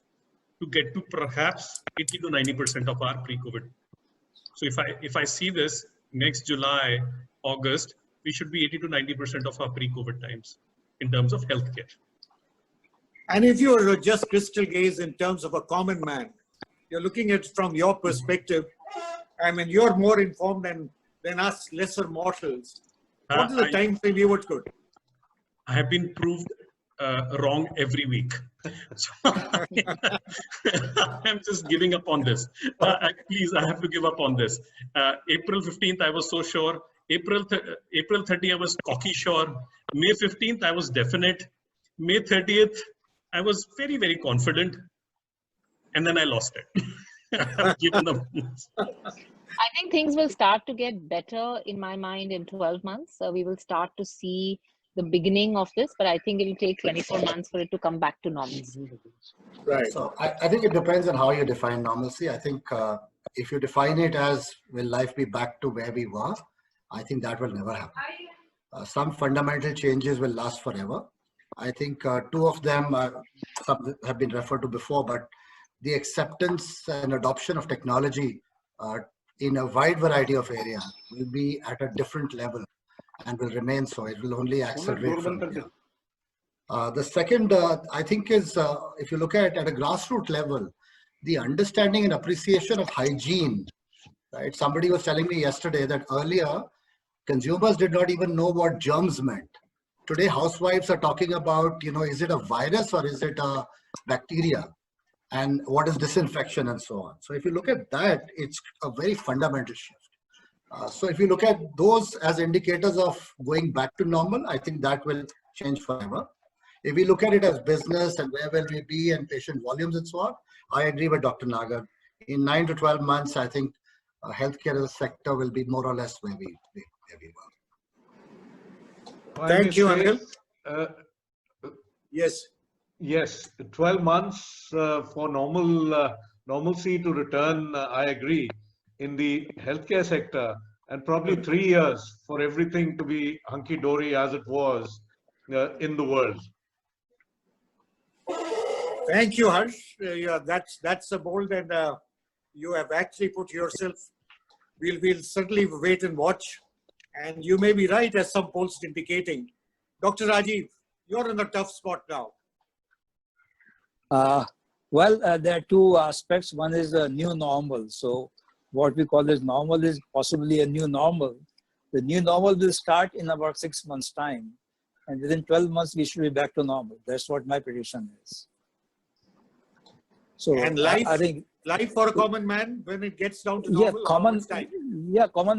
to get to perhaps 80 to 90% of our pre-COVID. So if I see this next July, August, we should be 80 to 90% of our pre-COVID times in terms of healthcare. And if you are just crystal gaze in terms of a common man, you're looking at it from your perspective. I mean, you're more informed than us lesser mortals. What is the time frame you would put? I have been proved wrong every week. So I'm just giving up on this. Please, I have to give up on this. April 15th, I was so sure. April 30th, I was cocky sure. May 15th, I was definite. May 30th, I was very, very confident. And then I lost it. Given the I think things will start to get better in my mind in 12 months. We will start to see the beginning of this, but I think it will take 24 months for it to come back to normalcy. Right. So I think it depends on how you define normalcy. I think if you define it as will life be back to where we were, I think that will never happen. Some fundamental changes will last forever. I think two of them have been referred to before, but the acceptance and adoption of technology in a wide variety of areas will be at a different level and will remain so. It will only accelerate from here. The second, I think, is if you look at a grassroots level, the understanding and appreciation of hygiene. Right? Somebody was telling me yesterday that earlier consumers did not even know what germs meant. Today, housewives are talking about, is it a virus or is it a bacteria? and what is disinfection and so on. So if you look at that, it's a very fundamental shift. So if you look at those as indicators of going back to normal, I think that will change forever. If we look at it as business and where will we be and patient volumes and so on, I agree with Dr. Nagar. In 9 to 12 months, I think healthcare as a sector will be more or less where we were. Thank you, Anil. Yes. Yes, 12 months for normalcy to return, I agree, in the healthcare sector, and probably 3 years for everything to be hunky-dory as it was in the world. Thank you, Harsh. Yeah, that's a bold, and you have actually put yourself. We'll certainly wait and watch, and you may be right, as some polls indicating. Dr. Rajiv, you're in a tough spot now. There are two aspects. One is the new normal. So what we call as normal is possibly a new normal. The new normal will start in about 6 months' time. And within 12 months, we should be back to normal. That's what my prediction is. So And life, I think life for a common man, when it gets down to normal, common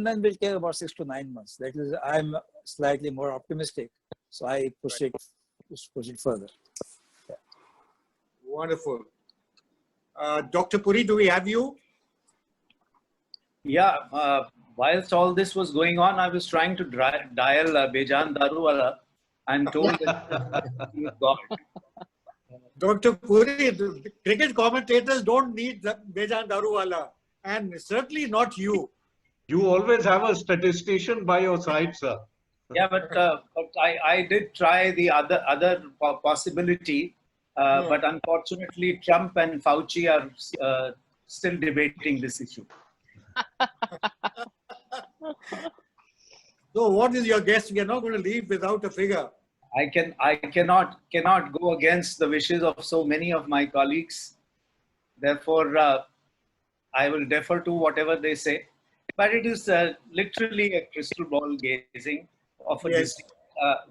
man will take about 6 to 9 months. That is, I'm slightly more optimistic. So I push it further. Yeah. Wonderful. Dr. Puri, do we have you? Yeah, whilst all this was going on, I was trying to dial Bejan Daruwala. I'm told that he's God. Dr. Puri, the cricket commentators don't need Bejan Daruwala, and certainly not you. You always have a statistician by your side, sir. Yeah, but I did try the other possibility, but unfortunately, Trump and Fauci are still debating this issue. So, what is your guess? We are not going to leave without a figure. I cannot go against the wishes of so many of my colleagues. Therefore, I will defer to whatever they say. But it is literally a crystal ball gazing of a disease.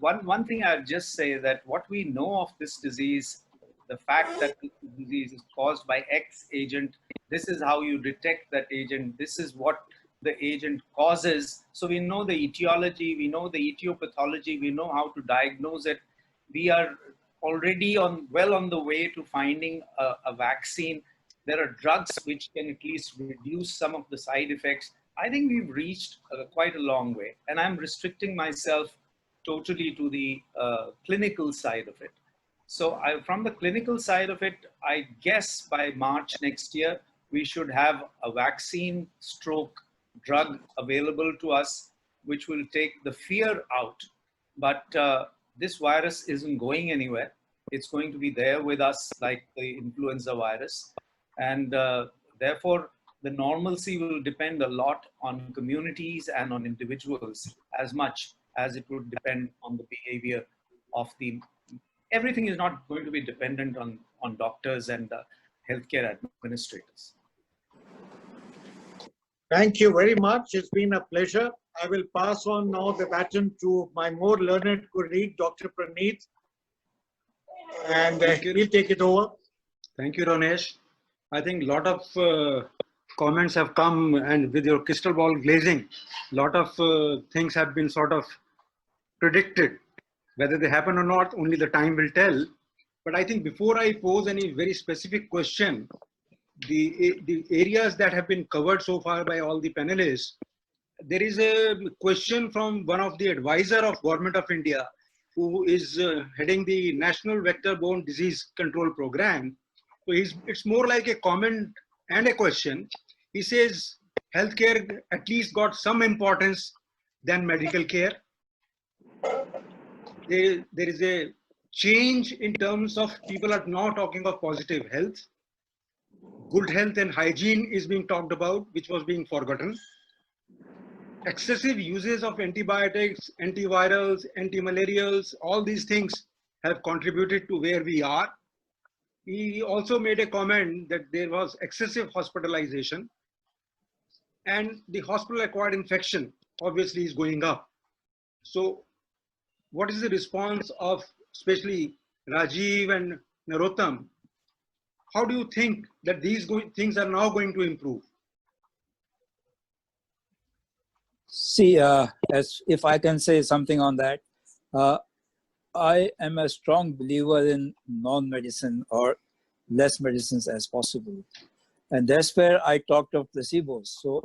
One thing I'll just say that what we know of this disease, the fact that the disease is caused by X agent, this is how you detect that agent, this is what the agent causes. So we know the etiology, we know the etiopathology, we know how to diagnose it. We are already well on the way to finding a vaccine. There are drugs which can at least reduce some of the side effects. I think we've reached quite a long way, and I'm restricting myself totally to the clinical side of it. So from the clinical side of it, I guess by March next year, we should have a vaccine stroke drug available to us, which will take the fear out. But this virus isn't going anywhere. It's going to be there with us like the influenza virus. And therefore, the normalcy will depend a lot on communities and on individuals as much as it would depend on the behavior of everything is not going to be dependent on doctors and healthcare administrators. Thank you very much. It's been a pleasure. I will pass on now the baton to my more learned colleague, Dr. Praneeth, and he'll take it over. Thank you, Ronesh. I think a lot of comments have come, and with your crystal ball glazing, a lot of things have been sort of predicted. Whether they happen or not, only the time will tell. But I think before I pose any very specific question, the areas that have been covered so far by all the panelists, there is a question from one of the advisor of Government of India, who is heading the National Vector-Borne Disease Control Program. So it's more like a comment and a question. He says healthcare at least got some importance than medical care. There is a change in terms of people are now talking of positive health. Good health and hygiene is being talked about, which was being forgotten. Excessive uses of antibiotics, antivirals, antimalarials, all these things have contributed to where we are. He also made a comment that there was excessive hospitalization, and the hospital-acquired infection obviously is going up. So what is the response of especially Rajiv and Narottam how do you think that these things are now going to improve? See, as if I can say something on that, I am a strong believer in non-medicine or less medicines as possible. And that's where I talked of placebos. So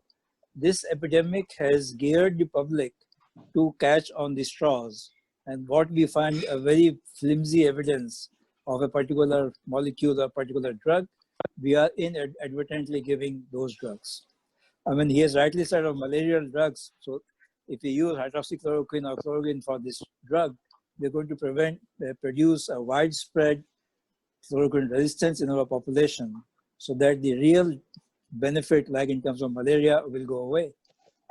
this epidemic has geared the public to catch on the straws. And what we find a very flimsy evidence of a particular molecule or particular drug, we are inadvertently giving those drugs. I mean, he has rightly said of malarial drugs. So if we use hydroxychloroquine or chloroquine for this drug, we're going to produce a widespread chloroquine resistance in our population, so that the real benefit, like in terms of malaria, will go away.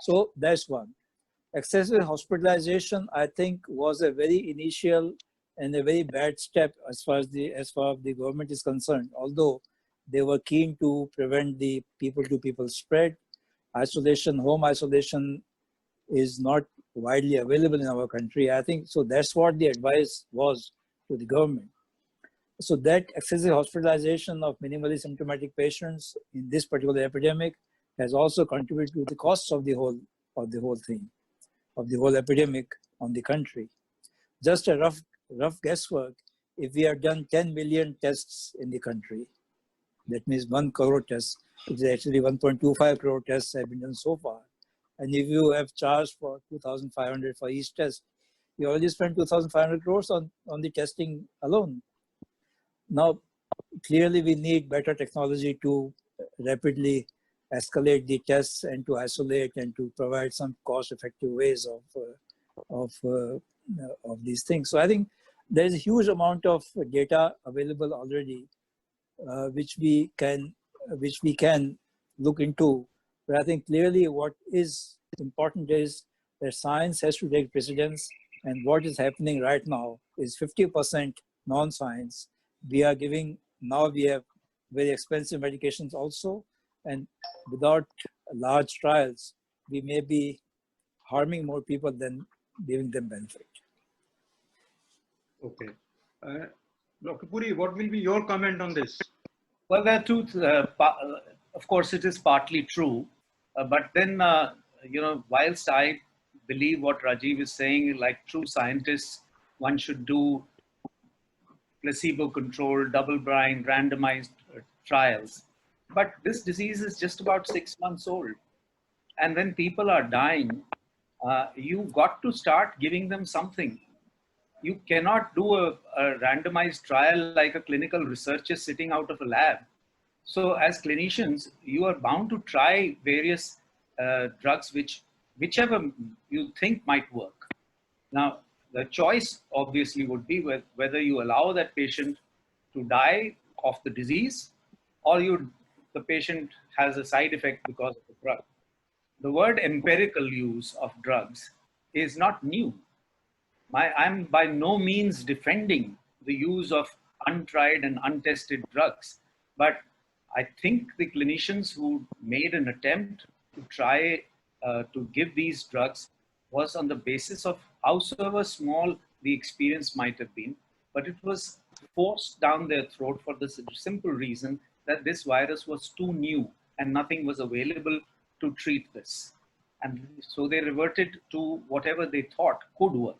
So that's one. Excessive hospitalization, I think, was a very initial and a very bad step as far as the government is concerned. Although they were keen to prevent the people-to-people spread, isolation, home isolation is not widely available in our country. I think so. That's what the advice was to the government. So that excessive hospitalization of minimally symptomatic patients in this particular epidemic has also contributed to the costs of the whole thing, of the whole epidemic on the country. Just a rough guesswork, if we have done 10 million tests in the country, that means 1 crore tests, which is actually 1.25 crore tests have been done so far. And if you have charged for 2,500 for each test, you already spent 2,500 crores on the testing alone. Now, clearly we need better technology to rapidly escalate the tests and to isolate and to provide some cost-effective ways of these things. So I think there is a huge amount of data available already, which we can look into. But I think clearly what is important is that science has to take precedence, and what is happening right now is 50% non-science. We have very expensive medications also, and without large trials, we may be harming more people than giving them benefit. Okay. Dr. Puri, what will be your comment on this? Well, there are two, of course, it is partly true, but then, whilst I believe what Rajiv is saying, like true scientists, one should do placebo-controlled, double-blind, randomized trials. But this disease is just about 6 months old. And when people are dying, you got to start giving them something. You cannot do a randomized trial like a clinical researcher sitting out of a lab. So as clinicians, you are bound to try various drugs whichever you think might work. Now, the choice obviously would be whether you allow that patient to die of the disease, or the patient has a side effect because of the drug. The word empirical use of drugs is not new. I'm by no means defending the use of untried and untested drugs, but I think the clinicians who made an attempt to try to give these drugs was on the basis of howsoever small the experience might have been, but it was forced down their throat for the simple reason that this virus was too new and nothing was available to treat this. And so they reverted to whatever they thought could work.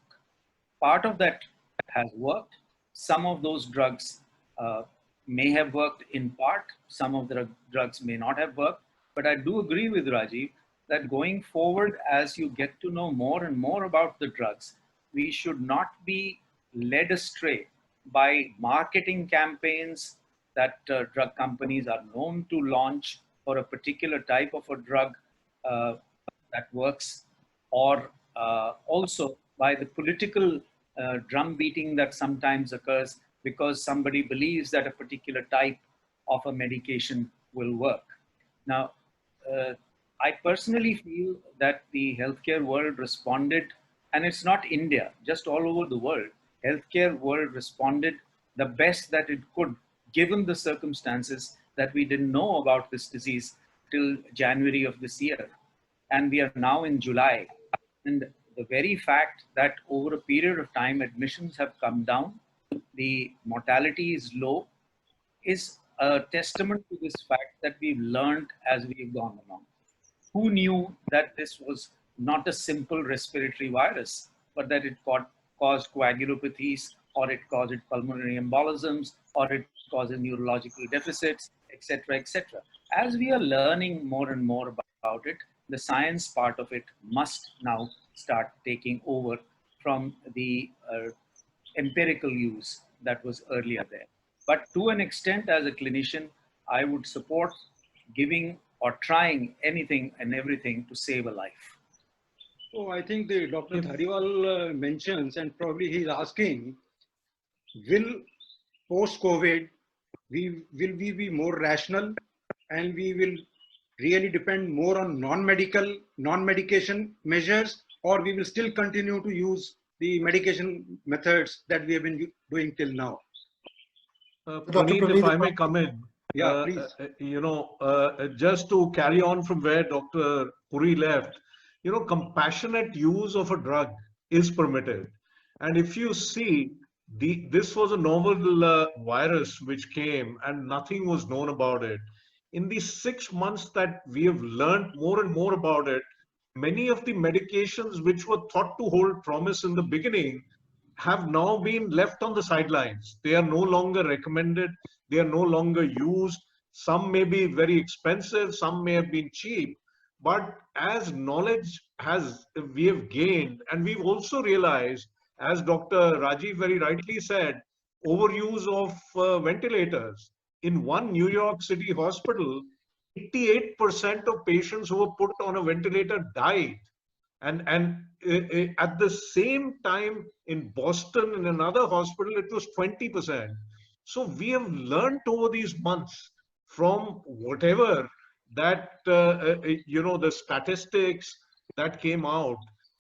Part of that has worked. Some of those drugs may have worked in part. Some of the drugs may not have worked. But I do agree with Rajiv that going forward, as you get to know more and more about the drugs, we should not be led astray by marketing campaigns that drug companies are known to launch for a particular type of a drug that works, or also by the political drum beating that sometimes occurs because somebody believes that a particular type of a medication will work. Now, I personally feel that the healthcare world responded, and it's not India, just all over the world. Healthcare world responded the best that it could, given the circumstances that we didn't know about this disease till January of this year. And we are now in July. And the very fact that over a period of time, admissions have come down, the mortality is low, is a testament to this fact that we've learned as we've gone along. Who knew that this was not a simple respiratory virus, but that it caused coagulopathies, or it caused pulmonary embolisms, or it caused neurological deficits, etc., etc. As we are learning more and more about it, the science part of it must now start taking over from the empirical use that was earlier there. But to an extent, as a clinician, I would support giving or trying anything and everything to save a life. So I think the Dr. Dhariwal mentions, and probably he's asking, will post-COVID, will we be more rational, and we will really depend more on non-medication measures, or we will still continue to use the medication methods that we have been doing till now? Puneet, if I may come in. Yeah, please. Just to carry on from where Dr. Puri left, compassionate use of a drug is permitted. And if you see, this was a novel virus which came and nothing was known about it. In the 6 months that we have learned more and more about it, many of the medications which were thought to hold promise in the beginning have now been left on the sidelines. They are no longer recommended. They are no longer used. Some may be very expensive. Some may have been cheap. But as knowledge we have gained, and we've also realized, as Dr. Rajiv very rightly said, overuse of ventilators. In one New York City hospital, 88% of patients who were put on a ventilator died. And at the same time in Boston, in another hospital, it was 20%. So we have learned over these months from whatever that, the statistics that came out.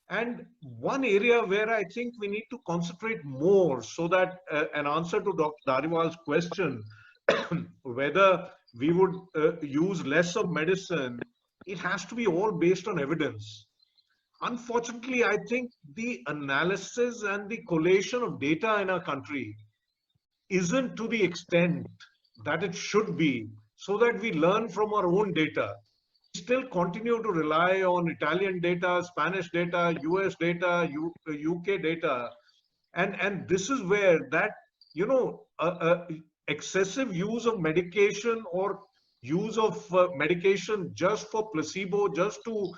And one area where I think we need to concentrate more, so that an answer to Dr. Dhariwal's question, whether we would use less of medicine, it has to be all based on evidence. Unfortunately, I think the analysis and the collation of data in our country isn't to the extent that it should be, so that we learn from our own data. We still continue to rely on Italian data, Spanish data, US data, UK data. And this is where that, excessive use of medication or use of medication just for placebo, just to,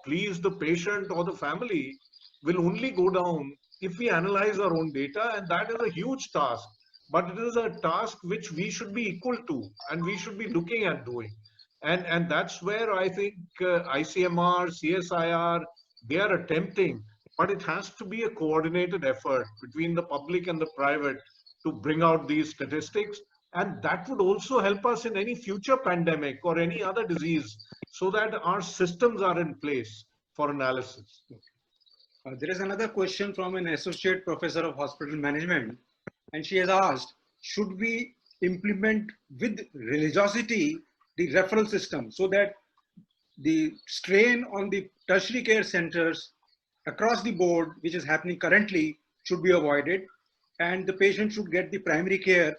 please the patient or the family, will only go down if we analyze our own data. And that is a huge task, but it is a task which we should be equal to, and we should be looking at doing. And that's where I think ICMR, CSIR, they are attempting, but it has to be a coordinated effort between the public and the private to bring out these statistics. And that would also help us in any future pandemic or any other disease, so that our systems are in place for analysis. There is another question from an associate professor of hospital management, and she has asked, should we implement with religiosity the referral system, so that the strain on the tertiary care centers across the board, which is happening currently, should be avoided, and the patient should get the primary care,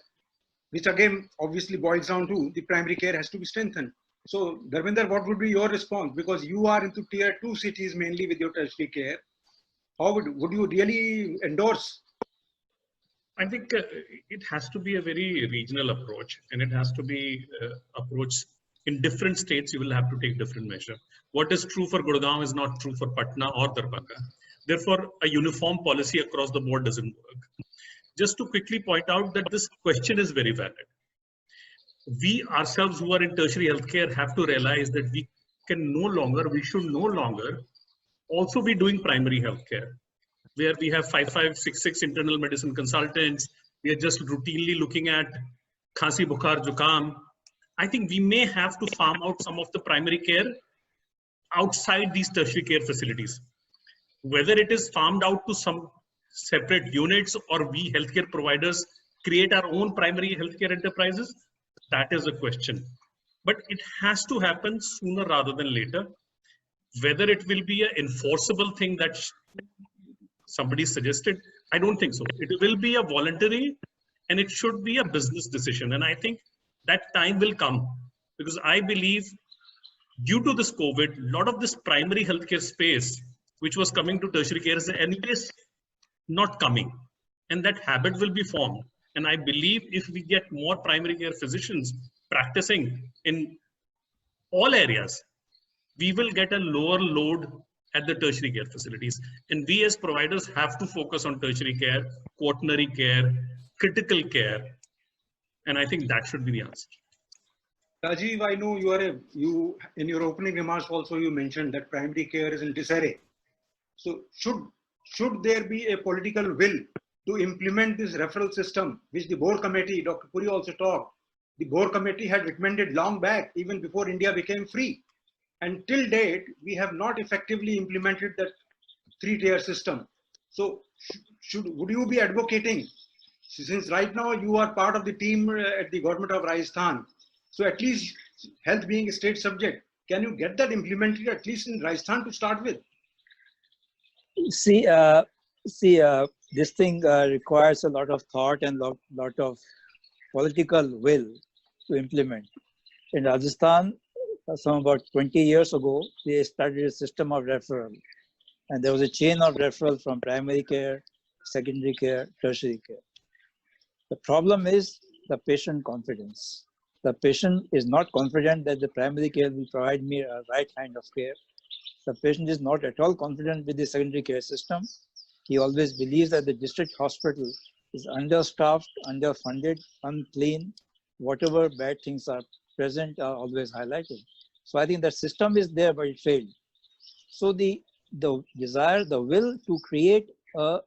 which again obviously boils down to the primary care has to be strengthened. So Dharminder, what would be your response? Because you are into tier 2 cities mainly with your tertiary care. How would you really endorse? I think it has to be a very regional approach, and it has to be approached in different states. You will have to take different measure. What is true for Gurgaon is not true for Patna or Darbhanga. Therefore, a uniform policy across the board doesn't work. Just to quickly point out that this question is very valid. We ourselves who are in tertiary healthcare have to realize that we should no longer also be doing primary healthcare, where we have 5566 internal medicine consultants. We are just routinely looking at Khansi, Bukhar, Zukam. I think we may have to farm out some of the primary care outside these tertiary care facilities. Whether it is farmed out to some separate units, or we healthcare providers create our own primary healthcare enterprises, that is a question. But it has to happen sooner rather than later. Whether it will be an enforceable thing that somebody suggested, I don't think so. It will be a voluntary and it should be a business decision. And I think that time will come, because I believe due to this COVID, a lot of this primary healthcare space, which was coming to tertiary care, is anyways not coming. And that habit will be formed. And I believe if we get more primary care physicians practicing in all areas, we will get a lower load at the tertiary care facilities. And we as providers have to focus on tertiary care, quaternary care, critical care. And I think that should be the answer. Rajiv, I know you in your opening remarks also you mentioned that primary care is in disarray. So should there be a political will to implement this referral system, which the Board Committee, Dr. Puri also talked, the Board Committee had recommended long back, even before India became free. And till date, we have not effectively implemented that three-tier system. So would you be advocating, since right now you are part of the team at the government of Rajasthan, so at least health being a state subject, can you get that implemented at least in Rajasthan to start with? See, this thing requires a lot of thought and lot of political will to implement. In Rajasthan, some about 20 years ago, they started a system of referral. And there was a chain of referral from primary care, secondary care, tertiary care. The problem is the patient confidence. The patient is not confident that the primary care will provide me a right kind of care. The patient is not at all confident with the secondary care system. He always believes that the district hospital is understaffed, underfunded, unclean. Whatever bad things are present are always highlighted. So I think that system is there, but it failed. So the desire, the will to create a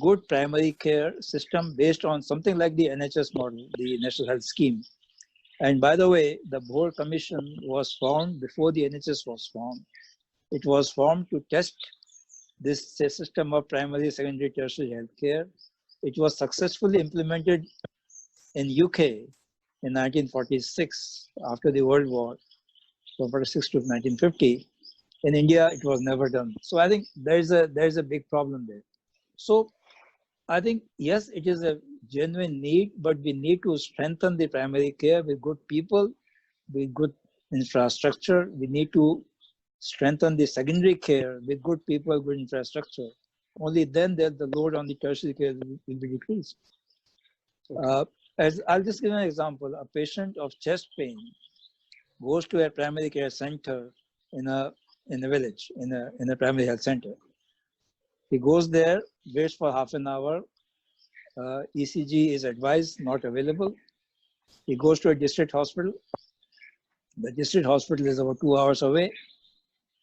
good primary care system based on something like the NHS model, the National Health Scheme. And by the way, the Board Commission was formed before the NHS was formed. It was formed to test this system of primary, secondary, tertiary healthcare. It was successfully implemented in UK in 1946 after the World War, from 46 to 1950. In India, it was never done. So I think there is a big problem there. So I think, yes, it is a genuine need, but we need to strengthen the primary care with good people, with good infrastructure. We need to strengthen the secondary care with good people, good infrastructure. Only then the load on the tertiary care will be decreased. As I'll just give an example, a patient of chest pain goes to a primary care center in a village, in a primary health center. He goes there, waits for half an hour. ECG is advised, not available. He goes to a district hospital. The district hospital is about 2 hours away.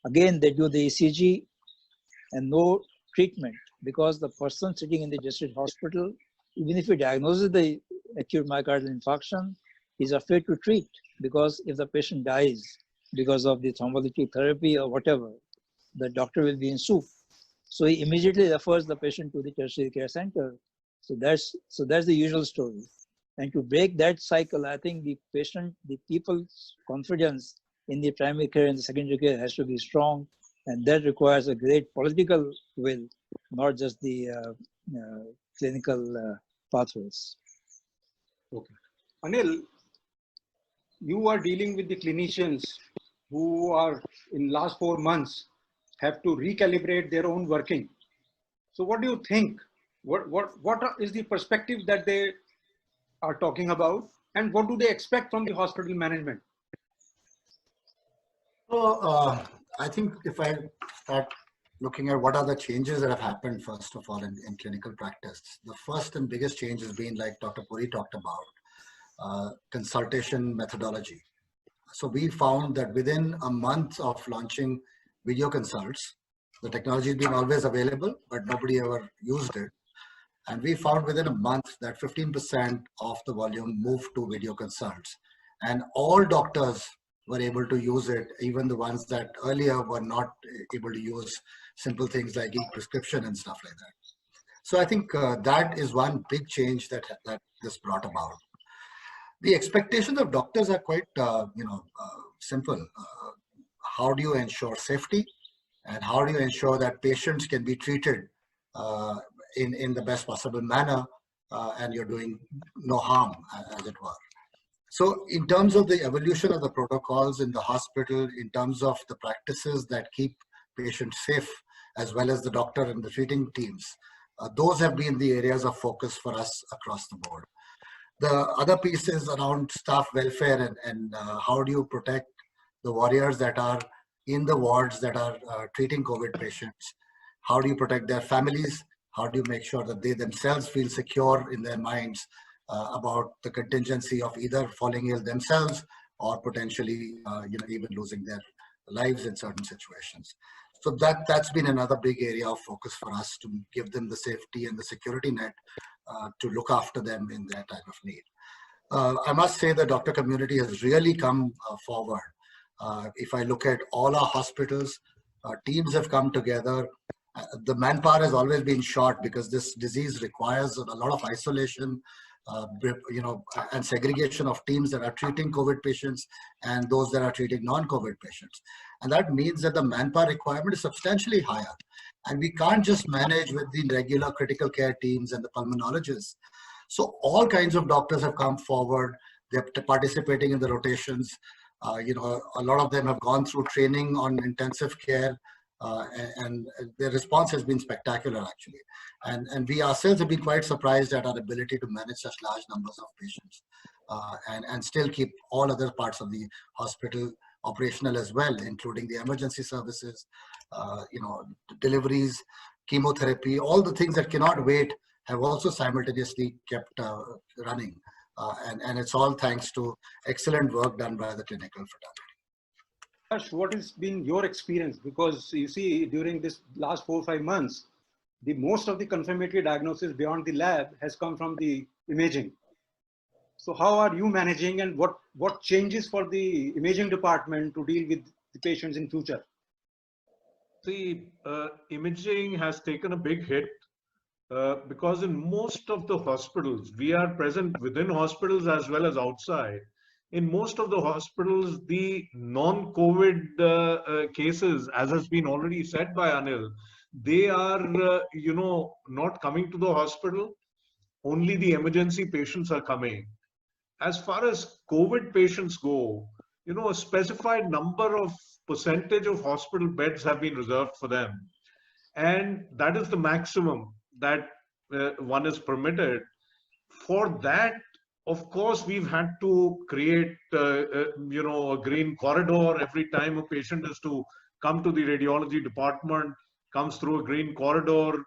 Again, they do the ECG and no treatment, because the person sitting in the district hospital, even if he diagnoses the acute myocardial infarction, he's afraid to treat, because if the patient dies because of the thrombolytic therapy or whatever, the doctor will be in soup. So he immediately refers the patient to the tertiary care center. So that's the usual story. And to break that cycle, I think the people's confidence in the primary care and the secondary care has to be strong, and that requires a great political will, not just the clinical pathways. Okay. Anil, you are dealing with the clinicians who are in last 4 months have to recalibrate their own working. So what do you think? What is the perspective that they are talking about, and what do they expect from the hospital management? So I think if I start looking at what are the changes that have happened, first of all, in clinical practice, the first and biggest change has been, like Dr. Puri talked about, consultation methodology. So we found that within a month of launching video consults, the technology has been always available, but nobody ever used it. And we found within a month that 15% of the volume moved to video consults. And all doctors were able to use it, even the ones that earlier were not able to use simple things like e-prescription and stuff like that. So I think that is one big change that this brought about. The expectations of doctors are quite, simple. How do you ensure safety, and how do you ensure that patients can be treated in the best possible manner and you're doing no harm, as it were. So in terms of the evolution of the protocols in the hospital, in terms of the practices that keep patients safe, as well as the doctor and the treating teams, those have been the areas of focus for us across the board. The other piece is around staff welfare and how do you protect the warriors that are in the wards that are treating COVID patients? How do you protect their families? How do you make sure that they themselves feel secure in their minds about the contingency of either falling ill themselves or potentially even losing their lives in certain situations? So that's been another big area of focus for us, to give them the safety and the security net to look after them in their time of need. I must say the doctor community has really come forward. If I look at all our hospitals, teams have come together. The manpower has always been short because this disease requires a lot of isolation, and segregation of teams that are treating COVID patients and those that are treating non-COVID patients. And that means that the manpower requirement is substantially higher. And we can't just manage with the regular critical care teams and the pulmonologists. So all kinds of doctors have come forward. They're participating in the rotations. A lot of them have gone through training on intensive care. And their response has been spectacular, actually. And we ourselves have been quite surprised at our ability to manage such large numbers of patients and still keep all other parts of the hospital operational as well, including the emergency services, deliveries, chemotherapy, all the things that cannot wait have also simultaneously kept running. And it's all thanks to excellent work done by the clinical fraternity. What has been your experience? Because you see, during this last 4 or 5 months, most of the confirmatory diagnosis beyond the lab has come from the imaging. So how are you managing, and what changes for the imaging department to deal with the patients in future? See, imaging has taken a big hit because in most of the hospitals, we are present within hospitals as well as outside. In most of the hospitals, the non-COVID cases, as has been already said by Anil, they are, not coming to the hospital. Only the emergency patients are coming. As far as COVID patients go, a specified number of percentage of hospital beds have been reserved for them. And that is the maximum that one is permitted. For that, of course, we've had to create, a green corridor every time a patient is to come to the radiology department, comes through a green corridor.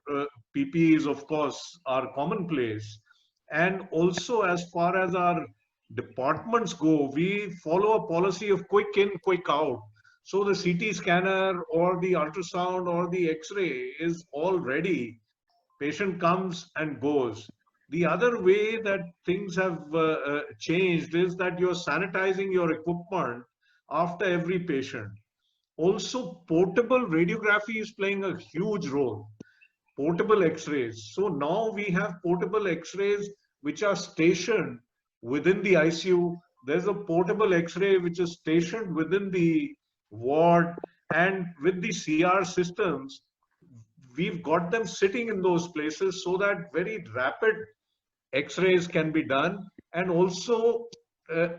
PPEs, of course, are commonplace. And also, as far as our departments go, we follow a policy of quick in, quick out. So the CT scanner or the ultrasound or the X-ray is all ready. Patient comes and goes. The other way that things have changed is that you're sanitizing your equipment after every patient. Also, portable radiography is playing a huge role. Portable X-rays. So now we have portable X-rays which are stationed within the ICU. There's a portable X-ray which is stationed within the ward, and with the CR systems, we've got them sitting in those places so that very rapid X-rays can be done, and also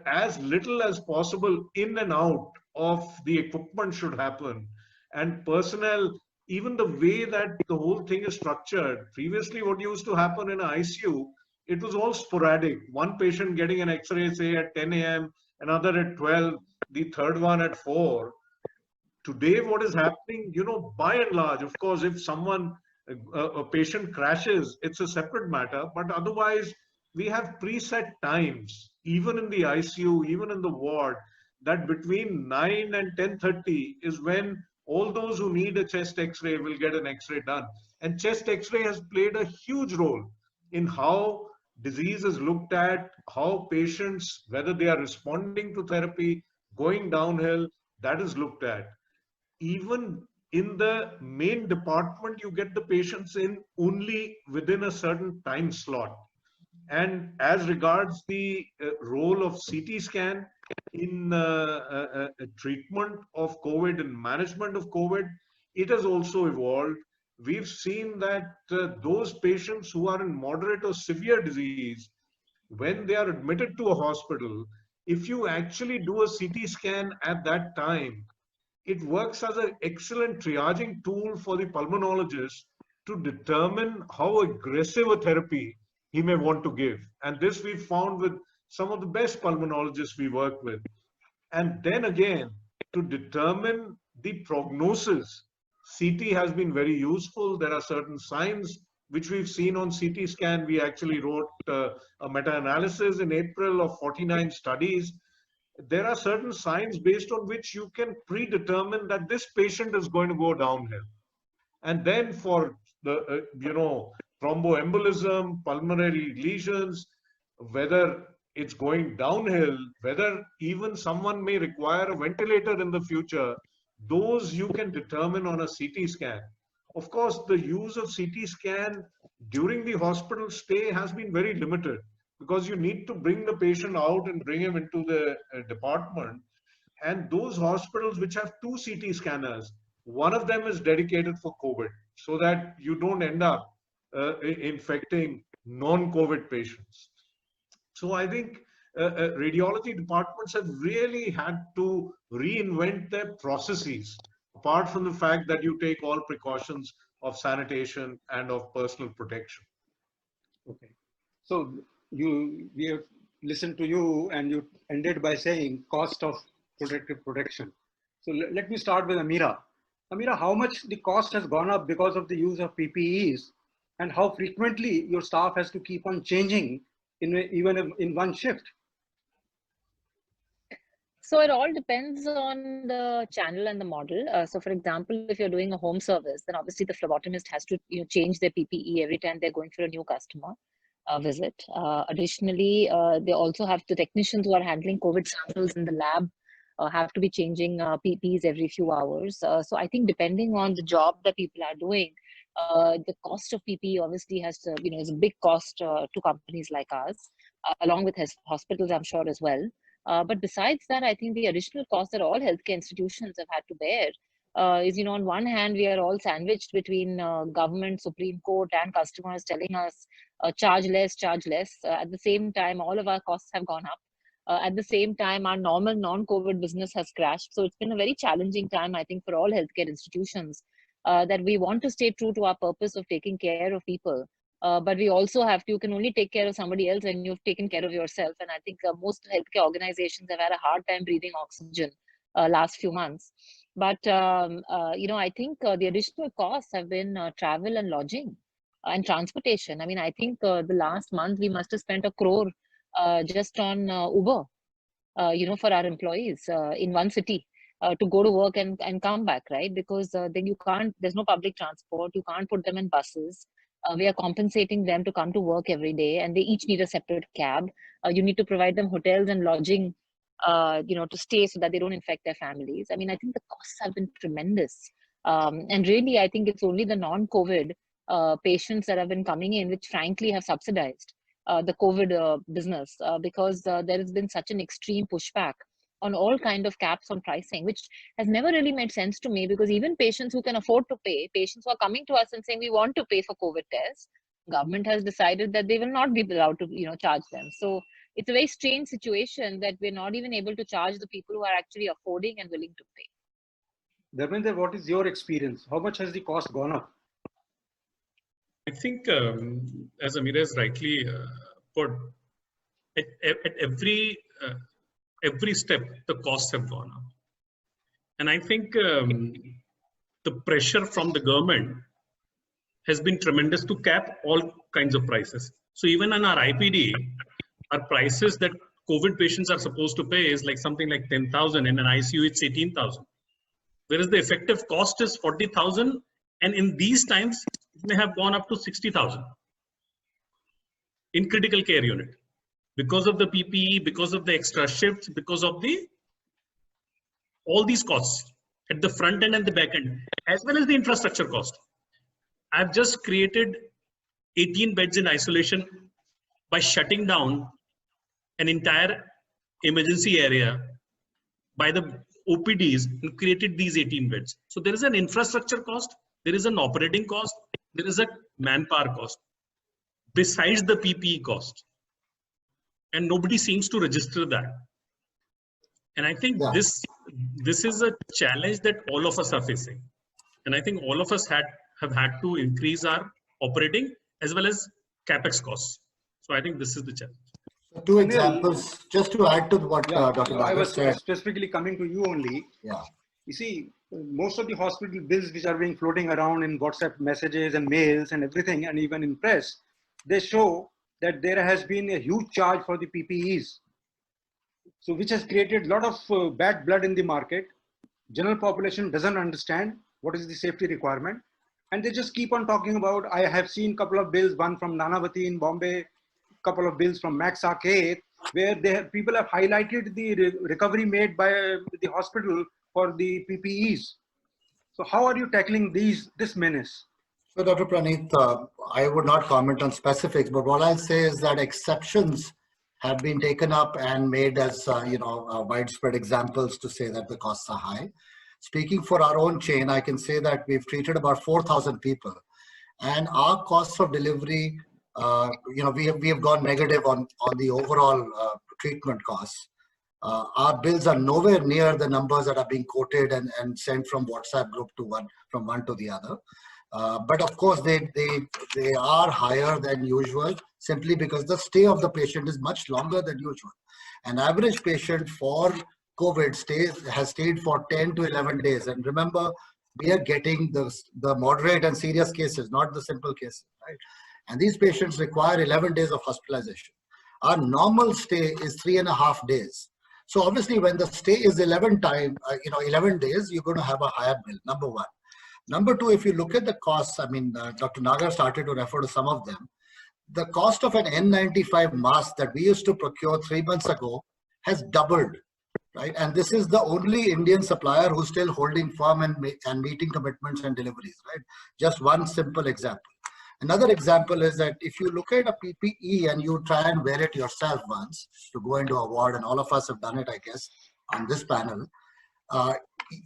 as little as possible in and out of the equipment should happen. And personnel, even the way that the whole thing is structured, previously what used to happen in an ICU, it was all sporadic. One patient getting an X-ray, say at 10 a.m., another at 12, the third one at 4. Today, what is happening, by and large, of course, if a patient crashes, it's a separate matter. But otherwise, we have preset times, even in the ICU, even in the ward, that between 9 and 10:30 is when all those who need a chest X-ray will get an X-ray done. And chest X-ray has played a huge role in how disease is looked at, how patients, whether they are responding to therapy, going downhill, that is looked at. Even in the main department, you get the patients in only within a certain time slot. And as regards the role of CT scan in treatment of COVID and management of COVID, it has also evolved. we've seen that those patients who are in moderate or severe disease, when they are admitted to a hospital, if you actually do a CT scan at that time, it works as an excellent triaging tool for the pulmonologist to determine how aggressive a therapy he may want to give. And this we've found with some of the best pulmonologists we work with. And then again, to determine the prognosis, CT has been very useful. There are certain signs which we've seen on CT scan. We actually wrote a meta-analysis in April of 49 studies. There are certain signs based on which you can predetermine that this patient is going to go downhill. And then for the, thromboembolism, pulmonary lesions, whether it's going downhill, whether even someone may require a ventilator in the future, those you can determine on a CT scan. Of course, the use of CT scan during the hospital stay has been very limited because you need to bring the patient out and bring him into the department. And those hospitals which have 2 CT scanners, one of them is dedicated for COVID so that you don't end up infecting non-COVID patients. So I think radiology departments have really had to reinvent their processes, apart from the fact that you take all precautions of sanitation and of personal protection. Okay. So we have listened to you and you ended by saying cost of protective protection. So let me start with Amira. Amira, how much the cost has gone up because of the use of PPEs and how frequently your staff has to keep on changing even in one shift? So it all depends on the channel and the model. So for example, if you're doing a home service, then obviously the phlebotomist has to change their PPE every time they're going for a new customer visit. Additionally, they also have the technicians who are handling COVID samples in the lab have to be changing PPEs every few hours. So I think depending on the job that people are doing, the cost of PPE obviously has to, is a big cost to companies like us, along with hospitals, I'm sure, as well. But besides that, I think the additional cost that all healthcare institutions have had to bear is, on one hand, we are all sandwiched between government, Supreme Court, and customers telling us charge less, charge less. At the same time, all of our costs have gone up. At the same time, our normal non-COVID business has crashed. So it's been a very challenging time, I think, for all healthcare institutions that we want to stay true to our purpose of taking care of people. But we also have to, you can only take care of somebody else when you've taken care of yourself. And I think most healthcare organizations have had a hard time breathing oxygen last few months. But, I think the additional costs have been travel and lodging and transportation. I mean, I think the last month we must have spent 1 crore just on Uber, for our employees in one city. To go to work and come back, right? Because then you can't, there's no public transport, you can't put them in buses. We are compensating them to come to work every day and they each need a separate cab. You need to provide them hotels and lodging, to stay so that they don't infect their families. I mean, I think the costs have been tremendous. And really, I think it's only the non-COVID patients that have been coming in, which frankly have subsidized the COVID business because there has been such an extreme pushback on all kind of caps on pricing, which has never really made sense to me because even patients who can afford to pay, patients who are coming to us and saying we want to pay for COVID tests, government has decided that they will not be allowed to, charge them. So it's a very strange situation that we're not even able to charge the people who are actually affording and willing to pay. Dharmender, what is your experience? How much has the cost gone up? I think, as Amira has rightly put, at every step, the costs have gone up. And I think the pressure from the government has been tremendous to cap all kinds of prices. So even on our IPD, our prices that COVID patients are supposed to pay is like something like 10,000. In an ICU, it's 18,000. Whereas the effective cost is 40,000. And in these times, it may have gone up to 60,000 in critical care unit. Because of the PPE, because of the extra shifts, because of all these costs at the front end and the back end, as well as the infrastructure cost. I've just created 18 beds in isolation by shutting down an entire emergency area by the OPDs and created these 18 beds. So there is an infrastructure cost, there is an operating cost, there is a manpower cost, besides the PPE cost. And nobody seems to register that. And I think this is a challenge that all of us are facing. And I think all of us have had to increase our operating as well as CapEx costs. So I think this is the challenge. So two examples, just to add to what Dr. I Nagar was said. specifically coming to you only. Yeah. You see, most of the hospital bills which are being floating around in WhatsApp messages and mails and everything, and even in press, they show that there has been a huge charge for the PPEs. So which has created a lot of bad blood in the market. General population doesn't understand what is the safety requirement. And they just keep on talking about, I have seen a couple of bills, one from Nanavati in Bombay, couple of bills from Max Arcade, where people have highlighted the recovery made by the hospital for the PPEs. So how are you tackling this menace? So Dr. Praneeth, I would not comment on specifics, but what I'll say is that exceptions have been taken up and made as widespread examples to say that the costs are high. Speaking for our own chain, I can say that we've treated about 4,000 people, and our costs of delivery, we have gone negative on the overall treatment costs. Our bills are nowhere near the numbers that are being quoted and sent from WhatsApp group to from one to the other. But of course, they are higher than usual simply because the stay of the patient is much longer than usual. An average patient for COVID has stayed for 10 to 11 days. And remember, we are getting the moderate and serious cases, not the simple cases, right? And these patients require 11 days of hospitalization. Our normal stay is 3.5 days. So obviously, when the stay is 11 days, you're going to have a higher bill, number one. Number two, if you look at the costs, I mean, Dr. Nagar started to refer to some of them. The cost of an N95 mask that we used to procure 3 months ago has doubled, right? And this is the only Indian supplier who's still holding firm and meeting commitments and deliveries, right? Just one simple example. Another example is that if you look at a PPE and you try and wear it yourself once to go into a ward, and all of us have done it, I guess, on this panel,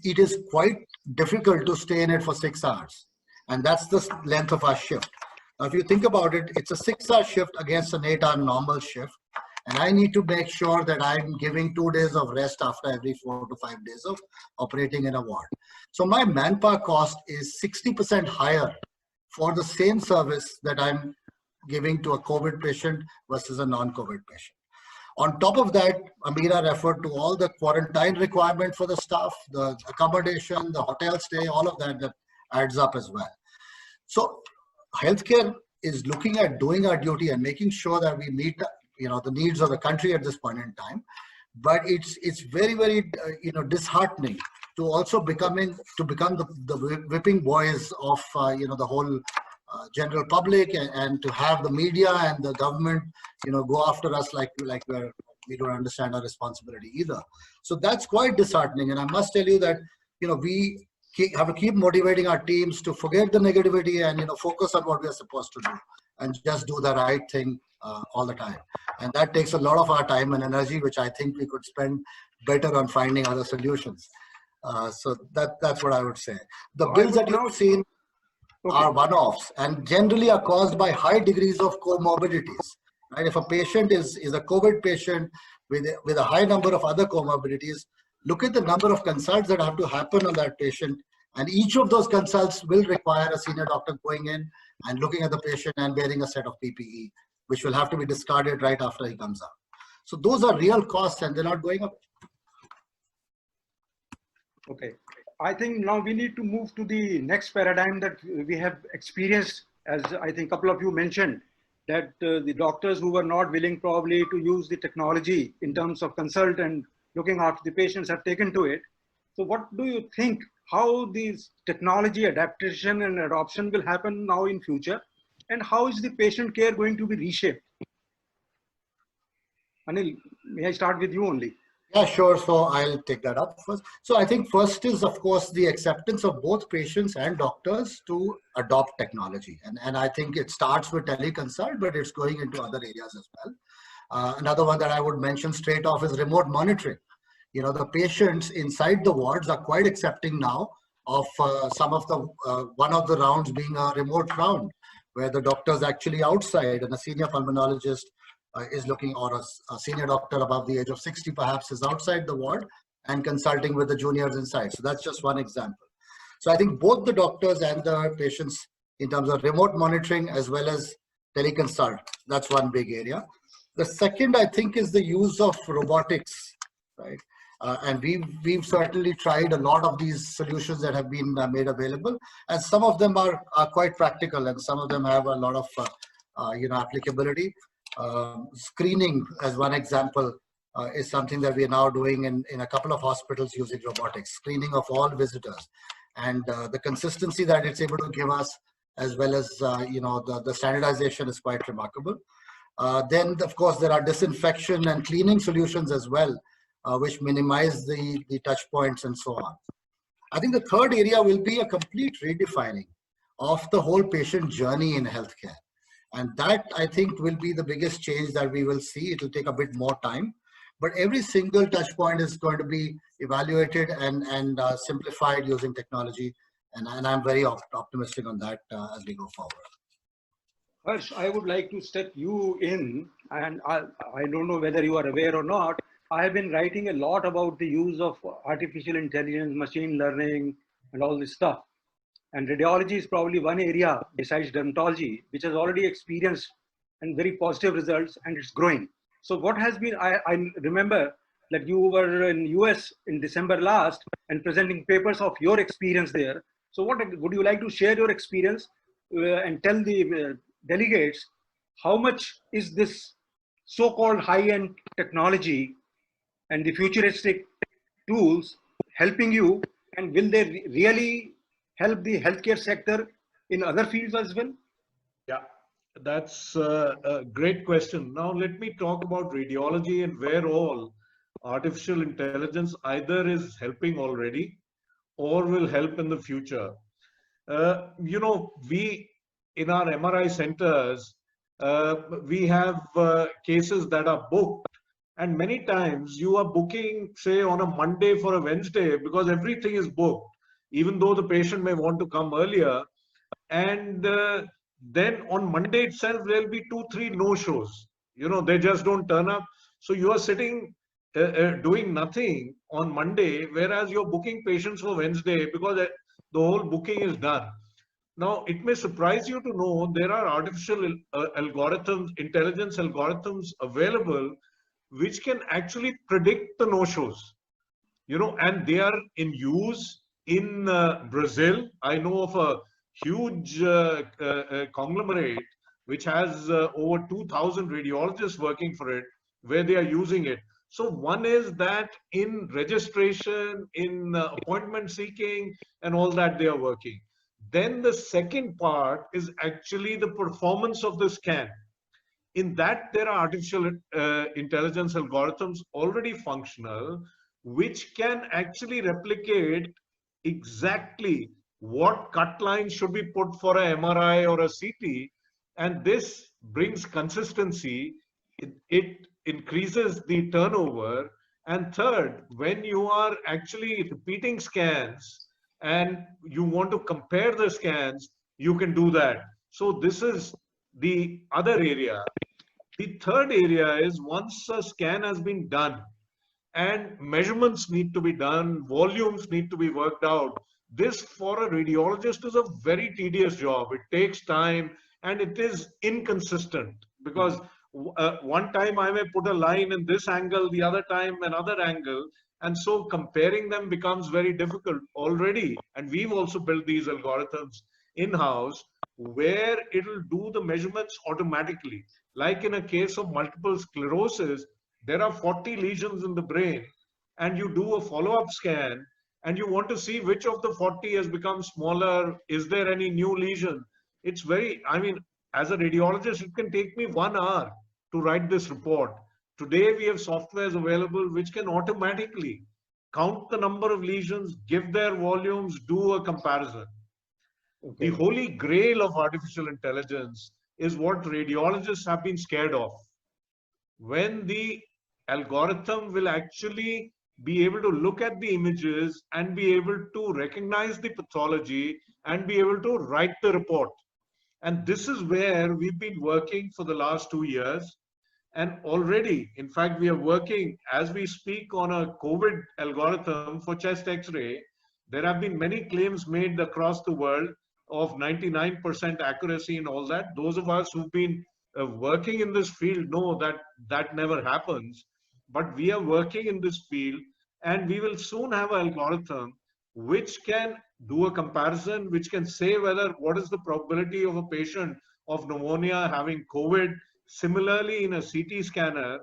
it is quite difficult to stay in it for 6 hours. And that's the length of our shift. Now, if you think about it, it's a 6-hour shift against an 8-hour normal shift. And I need to make sure that I'm giving 2 days of rest after every 4 to 5 days of operating in a ward. So my manpower cost is 60% higher for the same service that I'm giving to a COVID patient versus a non-COVID patient. On top of that, Amira referred to all the quarantine requirement for the staff, the accommodation, the hotel stay, all of that adds up as well. So healthcare is looking at doing our duty and making sure that we meet the needs of the country at this point in time. But it's very, very disheartening to also become the whipping boys of the whole general public, and to have the media and the government go after us like we don't understand our responsibility either. So that's quite disheartening. And I must tell you that we have to keep motivating our teams to forget the negativity and focus on what we are supposed to do and just do the right thing all the time. And that takes a lot of our time and energy, which I think we could spend better on finding other solutions. So that's what I would say. The bills that you've seen are one-offs and generally are caused by high degrees of comorbidities. Right? If a patient is a COVID patient with a high number of other comorbidities, look at the number of consults that have to happen on that patient, and each of those consults will require a senior doctor going in and looking at the patient and wearing a set of PPE, which will have to be discarded right after he comes out. So those are real costs and they're not going up. Okay. I think now we need to move to the next paradigm that we have experienced, as I think a couple of you mentioned, that the doctors who were not willing probably to use the technology in terms of consult and looking after the patients have taken to it. So what do you think, how these technology adaptation and adoption will happen now in future, and how is the patient care going to be reshaped? Anil, may I start with you only? Yeah, sure. So I'll take that up first. So I think first is, of course, the acceptance of both patients and doctors to adopt technology. And I think it starts with teleconsult, but it's going into other areas as well. Another one that I would mention straight off is remote monitoring. The patients inside the wards are quite accepting now of some of the one of the rounds being a remote round, where the doctor is actually outside and a senior pulmonologist is looking, or a senior doctor above the age of 60 perhaps is outside the ward and consulting with the juniors inside. So that's just one example. So I think both the doctors and the patients, in terms of remote monitoring as well as teleconsult, that's one big area. The second, I think, is the use of robotics, right? And we've certainly tried a lot of these solutions that have been made available, and some of them are quite practical, and some of them have a lot of applicability. Screening, as one example, is something that we are now doing in a couple of hospitals using robotics, screening of all visitors, and the consistency that it's able to give us, as well as the standardization, is quite remarkable. Then, of course, there are disinfection and cleaning solutions as well, which minimize the touch points and so on. I think the third area will be a complete redefining of the whole patient journey in healthcare. And that, I think, will be the biggest change that we will see. It will take a bit more time, but every single touch point is going to be evaluated and simplified using technology. And I'm very optimistic on that as we go forward. Harsh, I would like to step you in, and I don't know whether you are aware or not. I have been writing a lot about the use of artificial intelligence, machine learning, and all this stuff. And radiology is probably one area besides dermatology, which has already experienced and very positive results, and it's growing. So what has been, I remember that you were in US in December last and presenting papers of your experience there. So what would you like to share your experience and tell the delegates how much is this so-called high-end technology and the futuristic tools helping you, and will they really help the healthcare sector in other fields as well? Yeah, that's a great question. Now let me talk about radiology and where all artificial intelligence either is helping already or will help in the future. We in our MRI centers, we have cases that are booked, and many times you are booking, say, on a Monday for a Wednesday because everything is booked, even though the patient may want to come earlier. And then on Monday itself, there'll be 2-3 no-shows. They just don't turn up. So you are sitting doing nothing on Monday, whereas you're booking patients for Wednesday because the whole booking is done. Now, it may surprise you to know there are artificial intelligence algorithms available which can actually predict the no-shows, and they are in use in Brazil. I know of a huge conglomerate which has over 2,000 radiologists working for it, where they are using it. So one is that in registration, in appointment seeking, and all that they are working. Then the second part is actually the performance of the scan. In that, there are artificial intelligence algorithms already functional, which can actually replicate exactly what cut line should be put for a MRI or a CT. And this brings consistency. It increases the turnover. And third, when you are actually repeating scans and you want to compare the scans, you can do that. So this is the other area. The third area is once a scan has been done and measurements need to be done, volumes need to be worked out. This for a radiologist is a very tedious job. It takes time and it is inconsistent because one time I may put a line in this angle, the other time another angle. And so comparing them becomes very difficult already. And we've also built these algorithms in-house where it'll do the measurements automatically. Like in a case of multiple sclerosis, there are 40 lesions in the brain, and you do a follow-up scan, and you want to see which of the 40 has become smaller. Is there any new lesion? It's very, as a radiologist, it can take me 1 hour to write this report. Today, we have softwares available which can automatically count the number of lesions, give their volumes, do a comparison. Okay. The holy grail of artificial intelligence is what radiologists have been scared of. When the algorithm will actually be able to look at the images and be able to recognize the pathology and be able to write the report. And this is where we've been working for the last 2 years. And already, in fact, we are working as we speak on a COVID algorithm for chest X-ray. There have been many claims made across the world of 99% accuracy and all that. Those of us who've been working in this field know that that never happens. But we are working in this field, and we will soon have an algorithm which can do a comparison, which can say whether what is the probability of a patient of pneumonia having COVID, similarly in a CT scanner,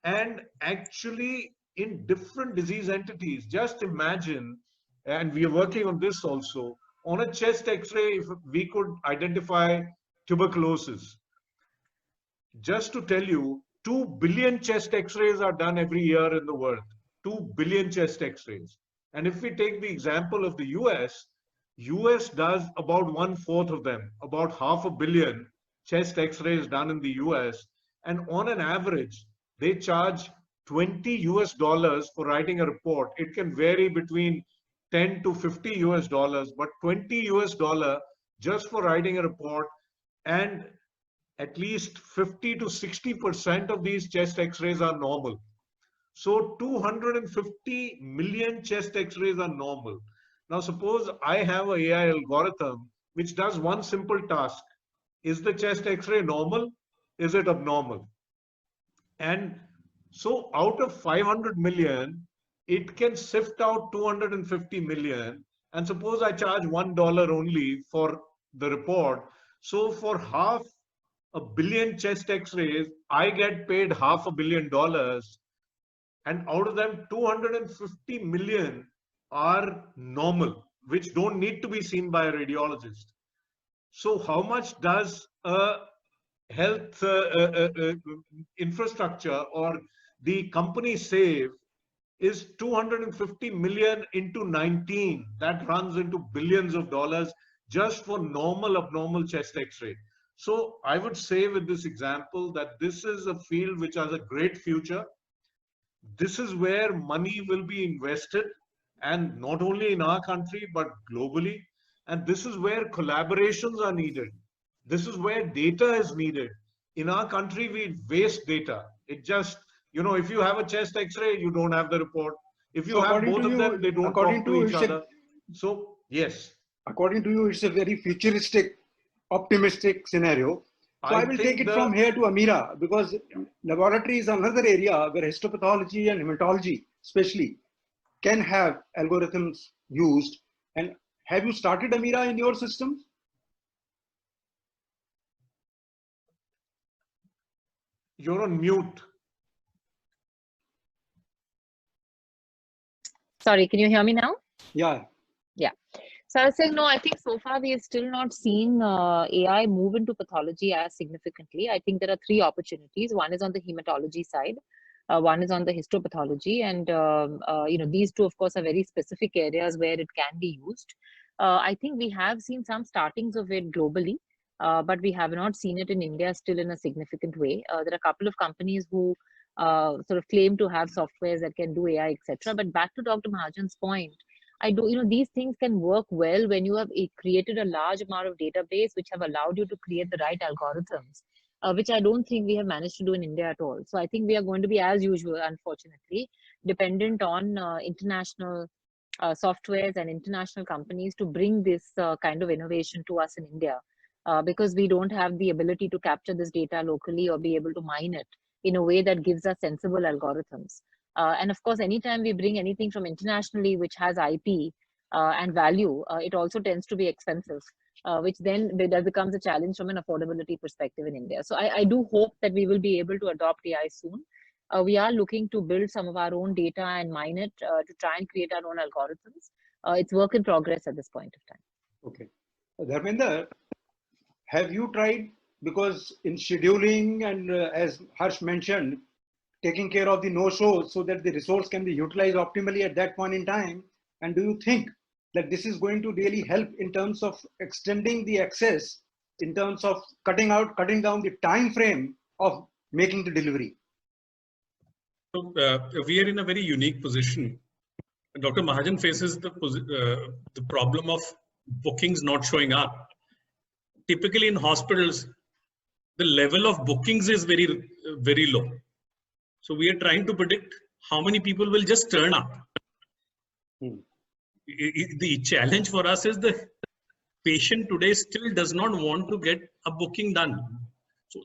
and actually in different disease entities. Just imagine, and we are working on this also, on a chest X-ray, if we could identify tuberculosis. Just to tell you, 2 billion chest X-rays are done every year in the world. 2 billion chest X-rays. And if we take the example of the US does about 1/4 of them, about 500 million chest X-rays done in the US. And on an average, they charge $20 for writing a report. It can vary between 10 to 50 US, but $20 just for writing a report, and at least 50 to 60% of these chest X-rays are normal. So 250 million chest X-rays are normal. Now suppose I have an AI algorithm which does one simple task. Is the chest X-ray normal? Is it abnormal? And so out of 500 million, it can sift out 250 million. And suppose I charge $1 only for the report. So for $500 million chest X-rays, I get paid $500 million. And out of them, 250 million are normal, which don't need to be seen by a radiologist. So how much does a health infrastructure or the company save? Is 250 million into 19. That runs into billions of dollars just for normal abnormal chest X-ray. So I would say with this example that this is a field which has a great future. This is where money will be invested, and not only in our country, but globally. And this is where collaborations are needed. This is where data is needed. In our country, we waste data. It just, you know, if you have a chest X-ray, you don't have the report. If you have both of them, they don't talk to each other. So, yes. According to you, it's a very futuristic, optimistic scenario. So I will take it from here to Amira, because laboratory is another area where histopathology and hematology, especially, can have algorithms used. And have you started, Amira, in your systems? You're on mute. Sorry, can you hear me now? Yeah. Yeah. So I was saying, no, I think so far we have still not seen AI move into pathology as significantly. I think there are three opportunities. One is on the hematology side. One is on the histopathology. And, you know, these two, of course, are very specific areas where it can be used. I think we have seen some startings of it globally, but we have not seen it in India still in a significant way. There are a couple of companies who sort of claim to have softwares that can do AI, etc. But back to Dr. Mahajan's point, these things can work well when you have created a large amount of database which have allowed you to create the right algorithms, which I don't think we have managed to do in India at all. So I think we are going to be, as usual, unfortunately, dependent on international softwares and international companies to bring this kind of innovation to us in India, because we don't have the ability to capture this data locally or be able to mine it in a way that gives us sensible algorithms. And of course, anytime we bring anything from internationally which has IP and value, it also tends to be expensive, which then becomes a challenge from an affordability perspective in India. So I do hope that we will be able to adopt AI soon. We are looking to build some of our own data and mine it to try and create our own algorithms. It's work in progress at this point of time. Okay. Dharmender, have you tried, because in scheduling and as Harsh mentioned, taking care of the no-shows so that the resource can be utilized optimally at that point in time? And do you think that this is going to really help in terms of extending the access, in terms of cutting down the time frame of making the delivery? So we are in a very unique position. Dr. Mahajan faces the problem of bookings not showing up. Typically in hospitals, the level of bookings is very low. So we are trying to predict how many people will just turn up. The challenge for us is the patient today still does not want to get a booking done. So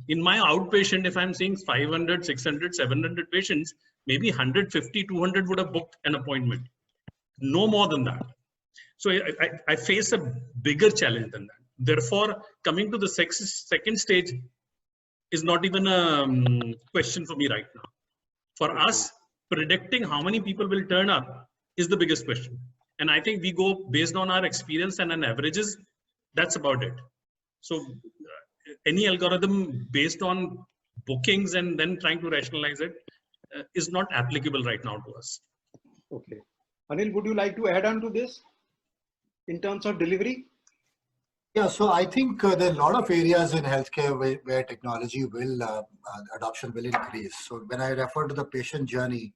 in my outpatient, if I'm seeing 500, 600, 700 patients, maybe 150, 200 would have booked an appointment. No more than that. So I face a bigger challenge than that. Therefore, coming to the second stage is not even a question for me right now. For us, predicting how many people will turn up is the biggest question. And I think we go based on our experience and on averages, that's about it. So any algorithm based on bookings and then trying to rationalize it is not applicable right now to us. Okay. Anil, would you like to add on to this in terms of delivery? Yeah, so I think there are a lot of areas in healthcare where technology will, adoption will increase. So when I refer to the patient journey,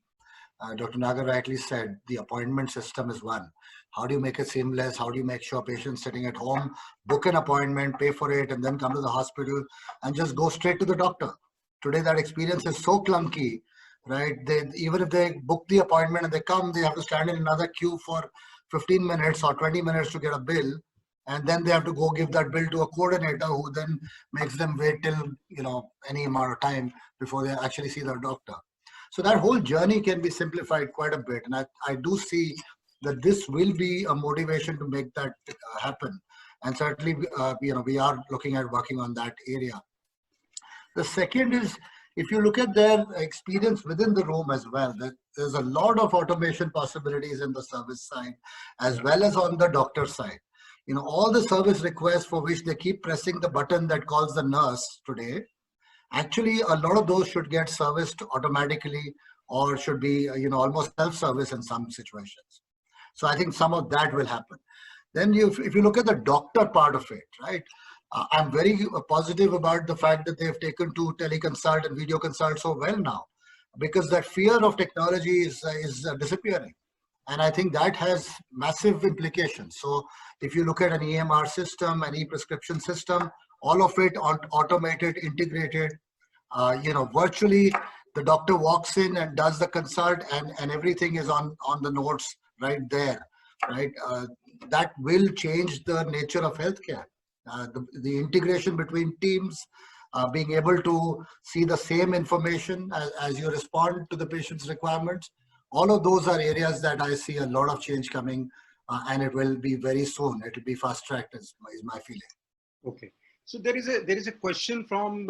Dr. Nagar rightly said, the appointment system is one. How do you make it seamless? How do you make sure patients sitting at home book an appointment, pay for it, and then come to the hospital and just go straight to the doctor? Today, that experience is so clunky, right? Even if they book the appointment and they come, they have to stand in another queue for 15 minutes or 20 minutes to get a bill. And then they have to go give that bill to a coordinator who then makes them wait till, any amount of time before they actually see their doctor. So that whole journey can be simplified quite a bit. And I do see that this will be a motivation to make that happen. And certainly, we are looking at working on that area. The second is, if you look at their experience within the room as well, there's a lot of automation possibilities in the service side, as well as on the doctor side. All the service requests for which they keep pressing the button that calls the nurse today, actually a lot of those should get serviced automatically or should be almost self-service in some situations. So I think some of that will happen. Then if you look at the doctor part of it, right, I'm very positive about the fact that they've taken to teleconsult and video consult so well now, because that fear of technology is disappearing. And I think that has massive implications. So if you look at an EMR system, an e-prescription system, all of it automated, integrated, virtually the doctor walks in and does the consult and everything is on the notes right there, right? That will change the nature of healthcare. The integration between teams, being able to see the same information as you respond to the patient's requirements. All of those are areas that I see a lot of change coming, and it will be very soon. It will be fast-tracked, is my feeling. Okay. So there is a question from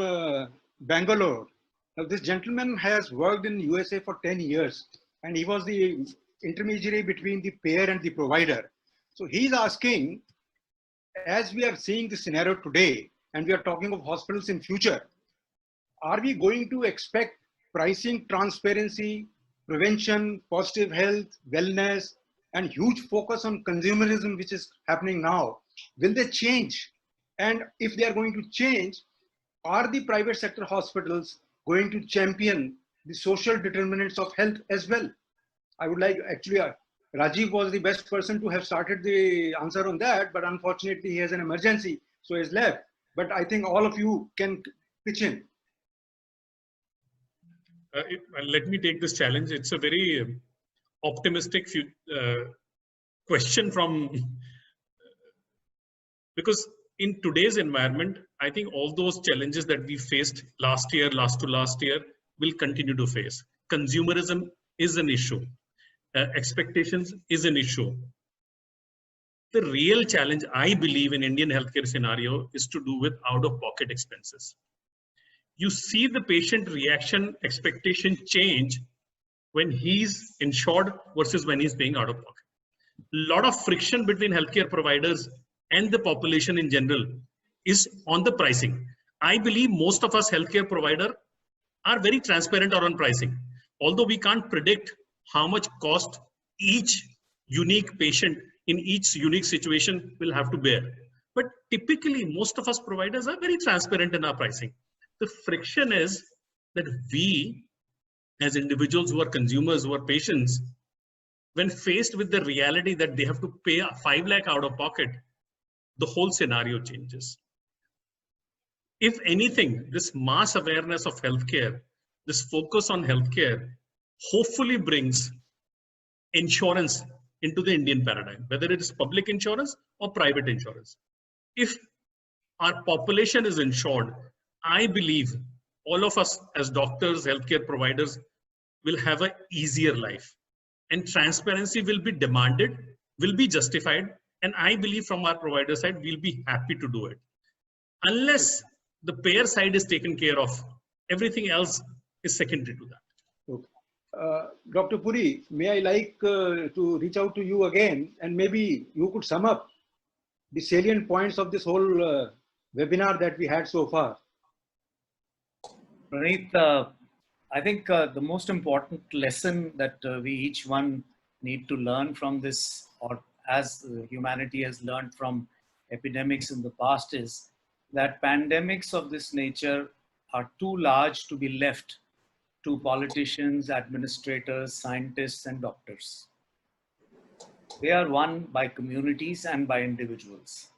Bangalore. Now, this gentleman has worked in USA for 10 years, and he was the intermediary between the payer and the provider. So he's asking, as we are seeing the scenario today, and we are talking of hospitals in future, are we going to expect pricing transparency, prevention, positive health, wellness, and huge focus on consumerism, which is happening now? Will they change? And if they are going to change, are the private sector hospitals going to champion the social determinants of health as well? I would like, actually, Rajiv was the best person to have started the answer on that, but unfortunately he has an emergency, so he's left. But I think all of you can pitch in. Let me take this challenge. It's a very optimistic question because in today's environment, I think all those challenges that we faced last year, last year, will continue to face. Consumerism is an issue. Expectations is an issue. The real challenge, I believe, in Indian healthcare scenario is to do with out-of-pocket expenses. You see the patient reaction expectation change when he's insured versus when he's paying out of pocket. A lot of friction between healthcare providers and the population in general is on the pricing. I believe most of us healthcare provider are very transparent on pricing. Although we can't predict how much cost each unique patient in each unique situation will have to bear. But typically, most of us providers are very transparent in our pricing. The friction is that we as individuals who are consumers, who are patients, when faced with the reality that they have to pay 5 lakh out of pocket, the whole scenario changes. If anything, this mass awareness of healthcare, this focus on healthcare, hopefully brings insurance into the Indian paradigm, whether it is public insurance or private insurance. If our population is insured, I believe all of us as doctors, healthcare providers will have an easier life, and transparency will be demanded, will be justified, and I believe from our provider side, we'll be happy to do it. Unless the payer side is taken care of, everything else is secondary to that. Okay. Dr. Puri, may I like to reach out to you again, and maybe you could sum up the salient points of this whole webinar that we had so far. Praneeth, I think the most important lesson that we each one need to learn from this, or as humanity has learned from epidemics in the past, is that pandemics of this nature are too large to be left to politicians, administrators, scientists, and doctors. They are won by communities and by individuals.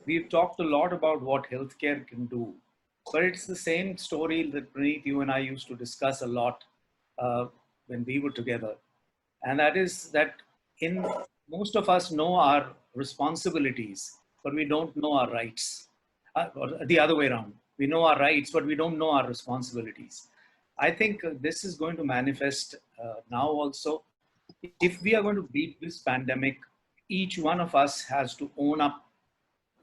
We've talked a lot about what healthcare can do, but it's the same story that Praneeth, you and I used to discuss a lot when we were together. And that is that most of us know our responsibilities, but we don't know our rights. Or the other way around. We know our rights, but we don't know our responsibilities. I think this is going to manifest now also. If we are going to beat this pandemic, each one of us has to own up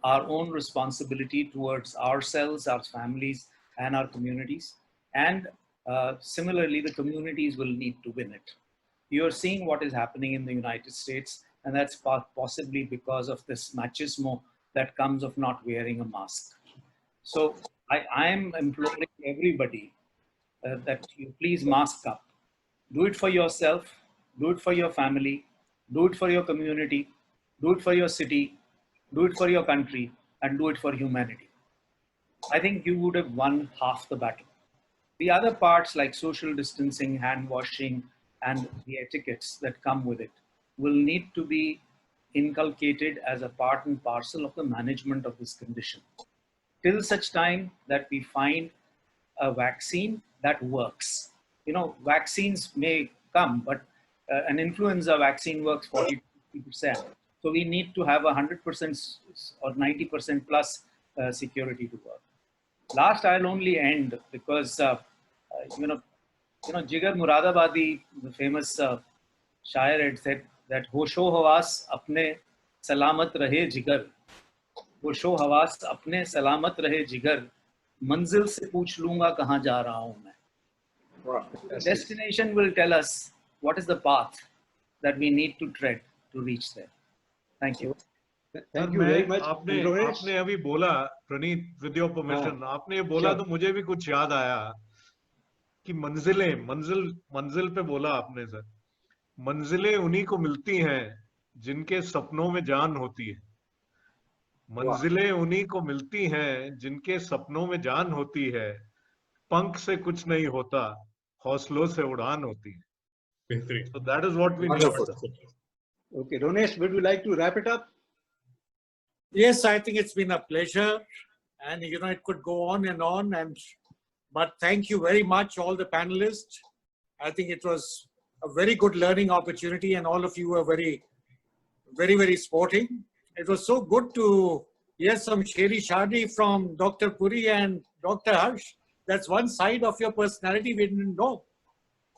our own responsibility towards ourselves, our families, and our communities. And similarly, the communities will need to win it. You're seeing what is happening in the United States, and that's possibly because of this machismo that comes of not wearing a mask. So I am imploring everybody that you please mask up. Do it for yourself, do it for your family, do it for your community, do it for your city, do it for your country, and do it for humanity. I think you would have won half the battle. The other parts like social distancing, hand washing, and the etiquettes that come with it will need to be inculcated as a part and parcel of the management of this condition. Till such time that we find a vaccine that works. You know, vaccines may come, but an influenza vaccine works 40% to 50%. So we need to have 100% or 90% plus security to work. Last, I'll only end because, Jigar Muradabadi, the famous Shair, had said that Hosho Hawas apne salamat rahe jigar. Hosho Hawas apne salamat rahe jigar. Manzil se pooch lunga kahan ja raha hu main. Wow. Destination will tell us what is the path that we need to tread to reach there. Thank you. Thank you very much. आपने अभी बोला प्रणीत, with your permission, आपने ये बोला तो मुझे भी कुछ याद आया कि मंजिल पे बोला आपने सर, मंजिलें उन्हीं को मिलती हैं जिनके सपनों में जान होती है। मंजिलें उन्हीं को मिलती हैं जिनके सपनों में जान होती है। पंख से कुछ नहीं होता, हौसलों से उड़ान होती है। So that is what we need. Okay, Ronesh, would you like to wrap it up? Yes, I think it's been a pleasure, and it could go on, but thank you very much, all the panelists. I think it was a very good learning opportunity, and all of you were very, very, very sporting. It was so good to hear some Sheri Shadi from Dr. Puri and Dr. Harsh. That's one side of your personality we didn't know.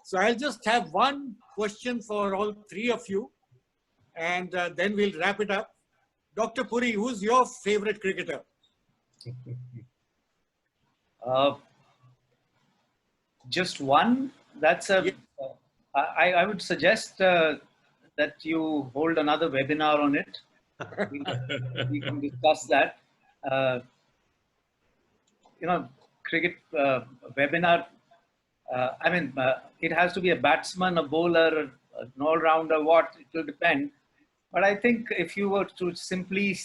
So I'll just have one question for all three of you, and then we'll wrap it up. Dr. Puri, who's your favorite cricketer? Just one. That's a. I would suggest that you hold another webinar on it. We can discuss that. Cricket webinar. It has to be a batsman, a bowler, an all-rounder. What it will depend. But I think if you were to simply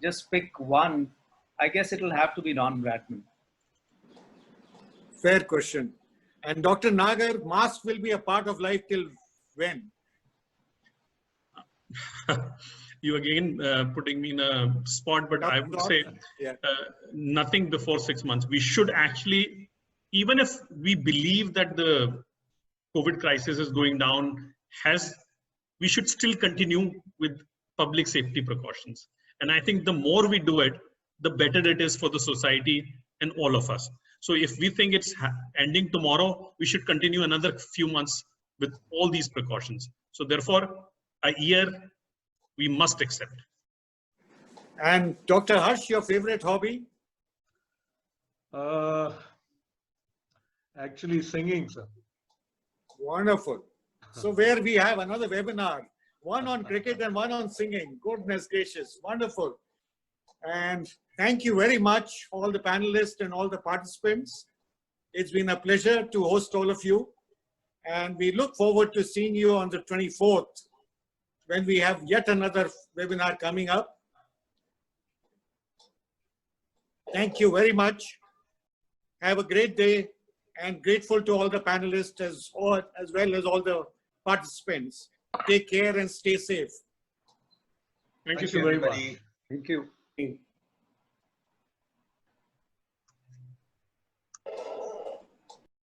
just pick one, I guess it will have to be Don Bradman. Fair question. And Dr. Nagar, mask will be a part of life till when? You again putting me in a spot, but I would say nothing before 6 months. We should actually, even if we believe that the COVID crisis is going down, we should still continue with public safety precautions. And I think the more we do it, the better it is for the society and all of us. So if we think it's ending tomorrow, we should continue another few months with all these precautions. So therefore, a year we must accept. And Dr. Harsh, your favorite hobby? Actually singing, sir. Wonderful. So where we have another webinar, one on cricket and one on singing. Goodness gracious, wonderful. And thank you very much, all the panelists and all the participants. It's been a pleasure to host all of you. And we look forward to seeing you on the 24th, when we have yet another webinar coming up. Thank you very much. Have a great day, and grateful to all the panelists as well as all the participants. Take care and stay safe. Thank you very much. Thank you.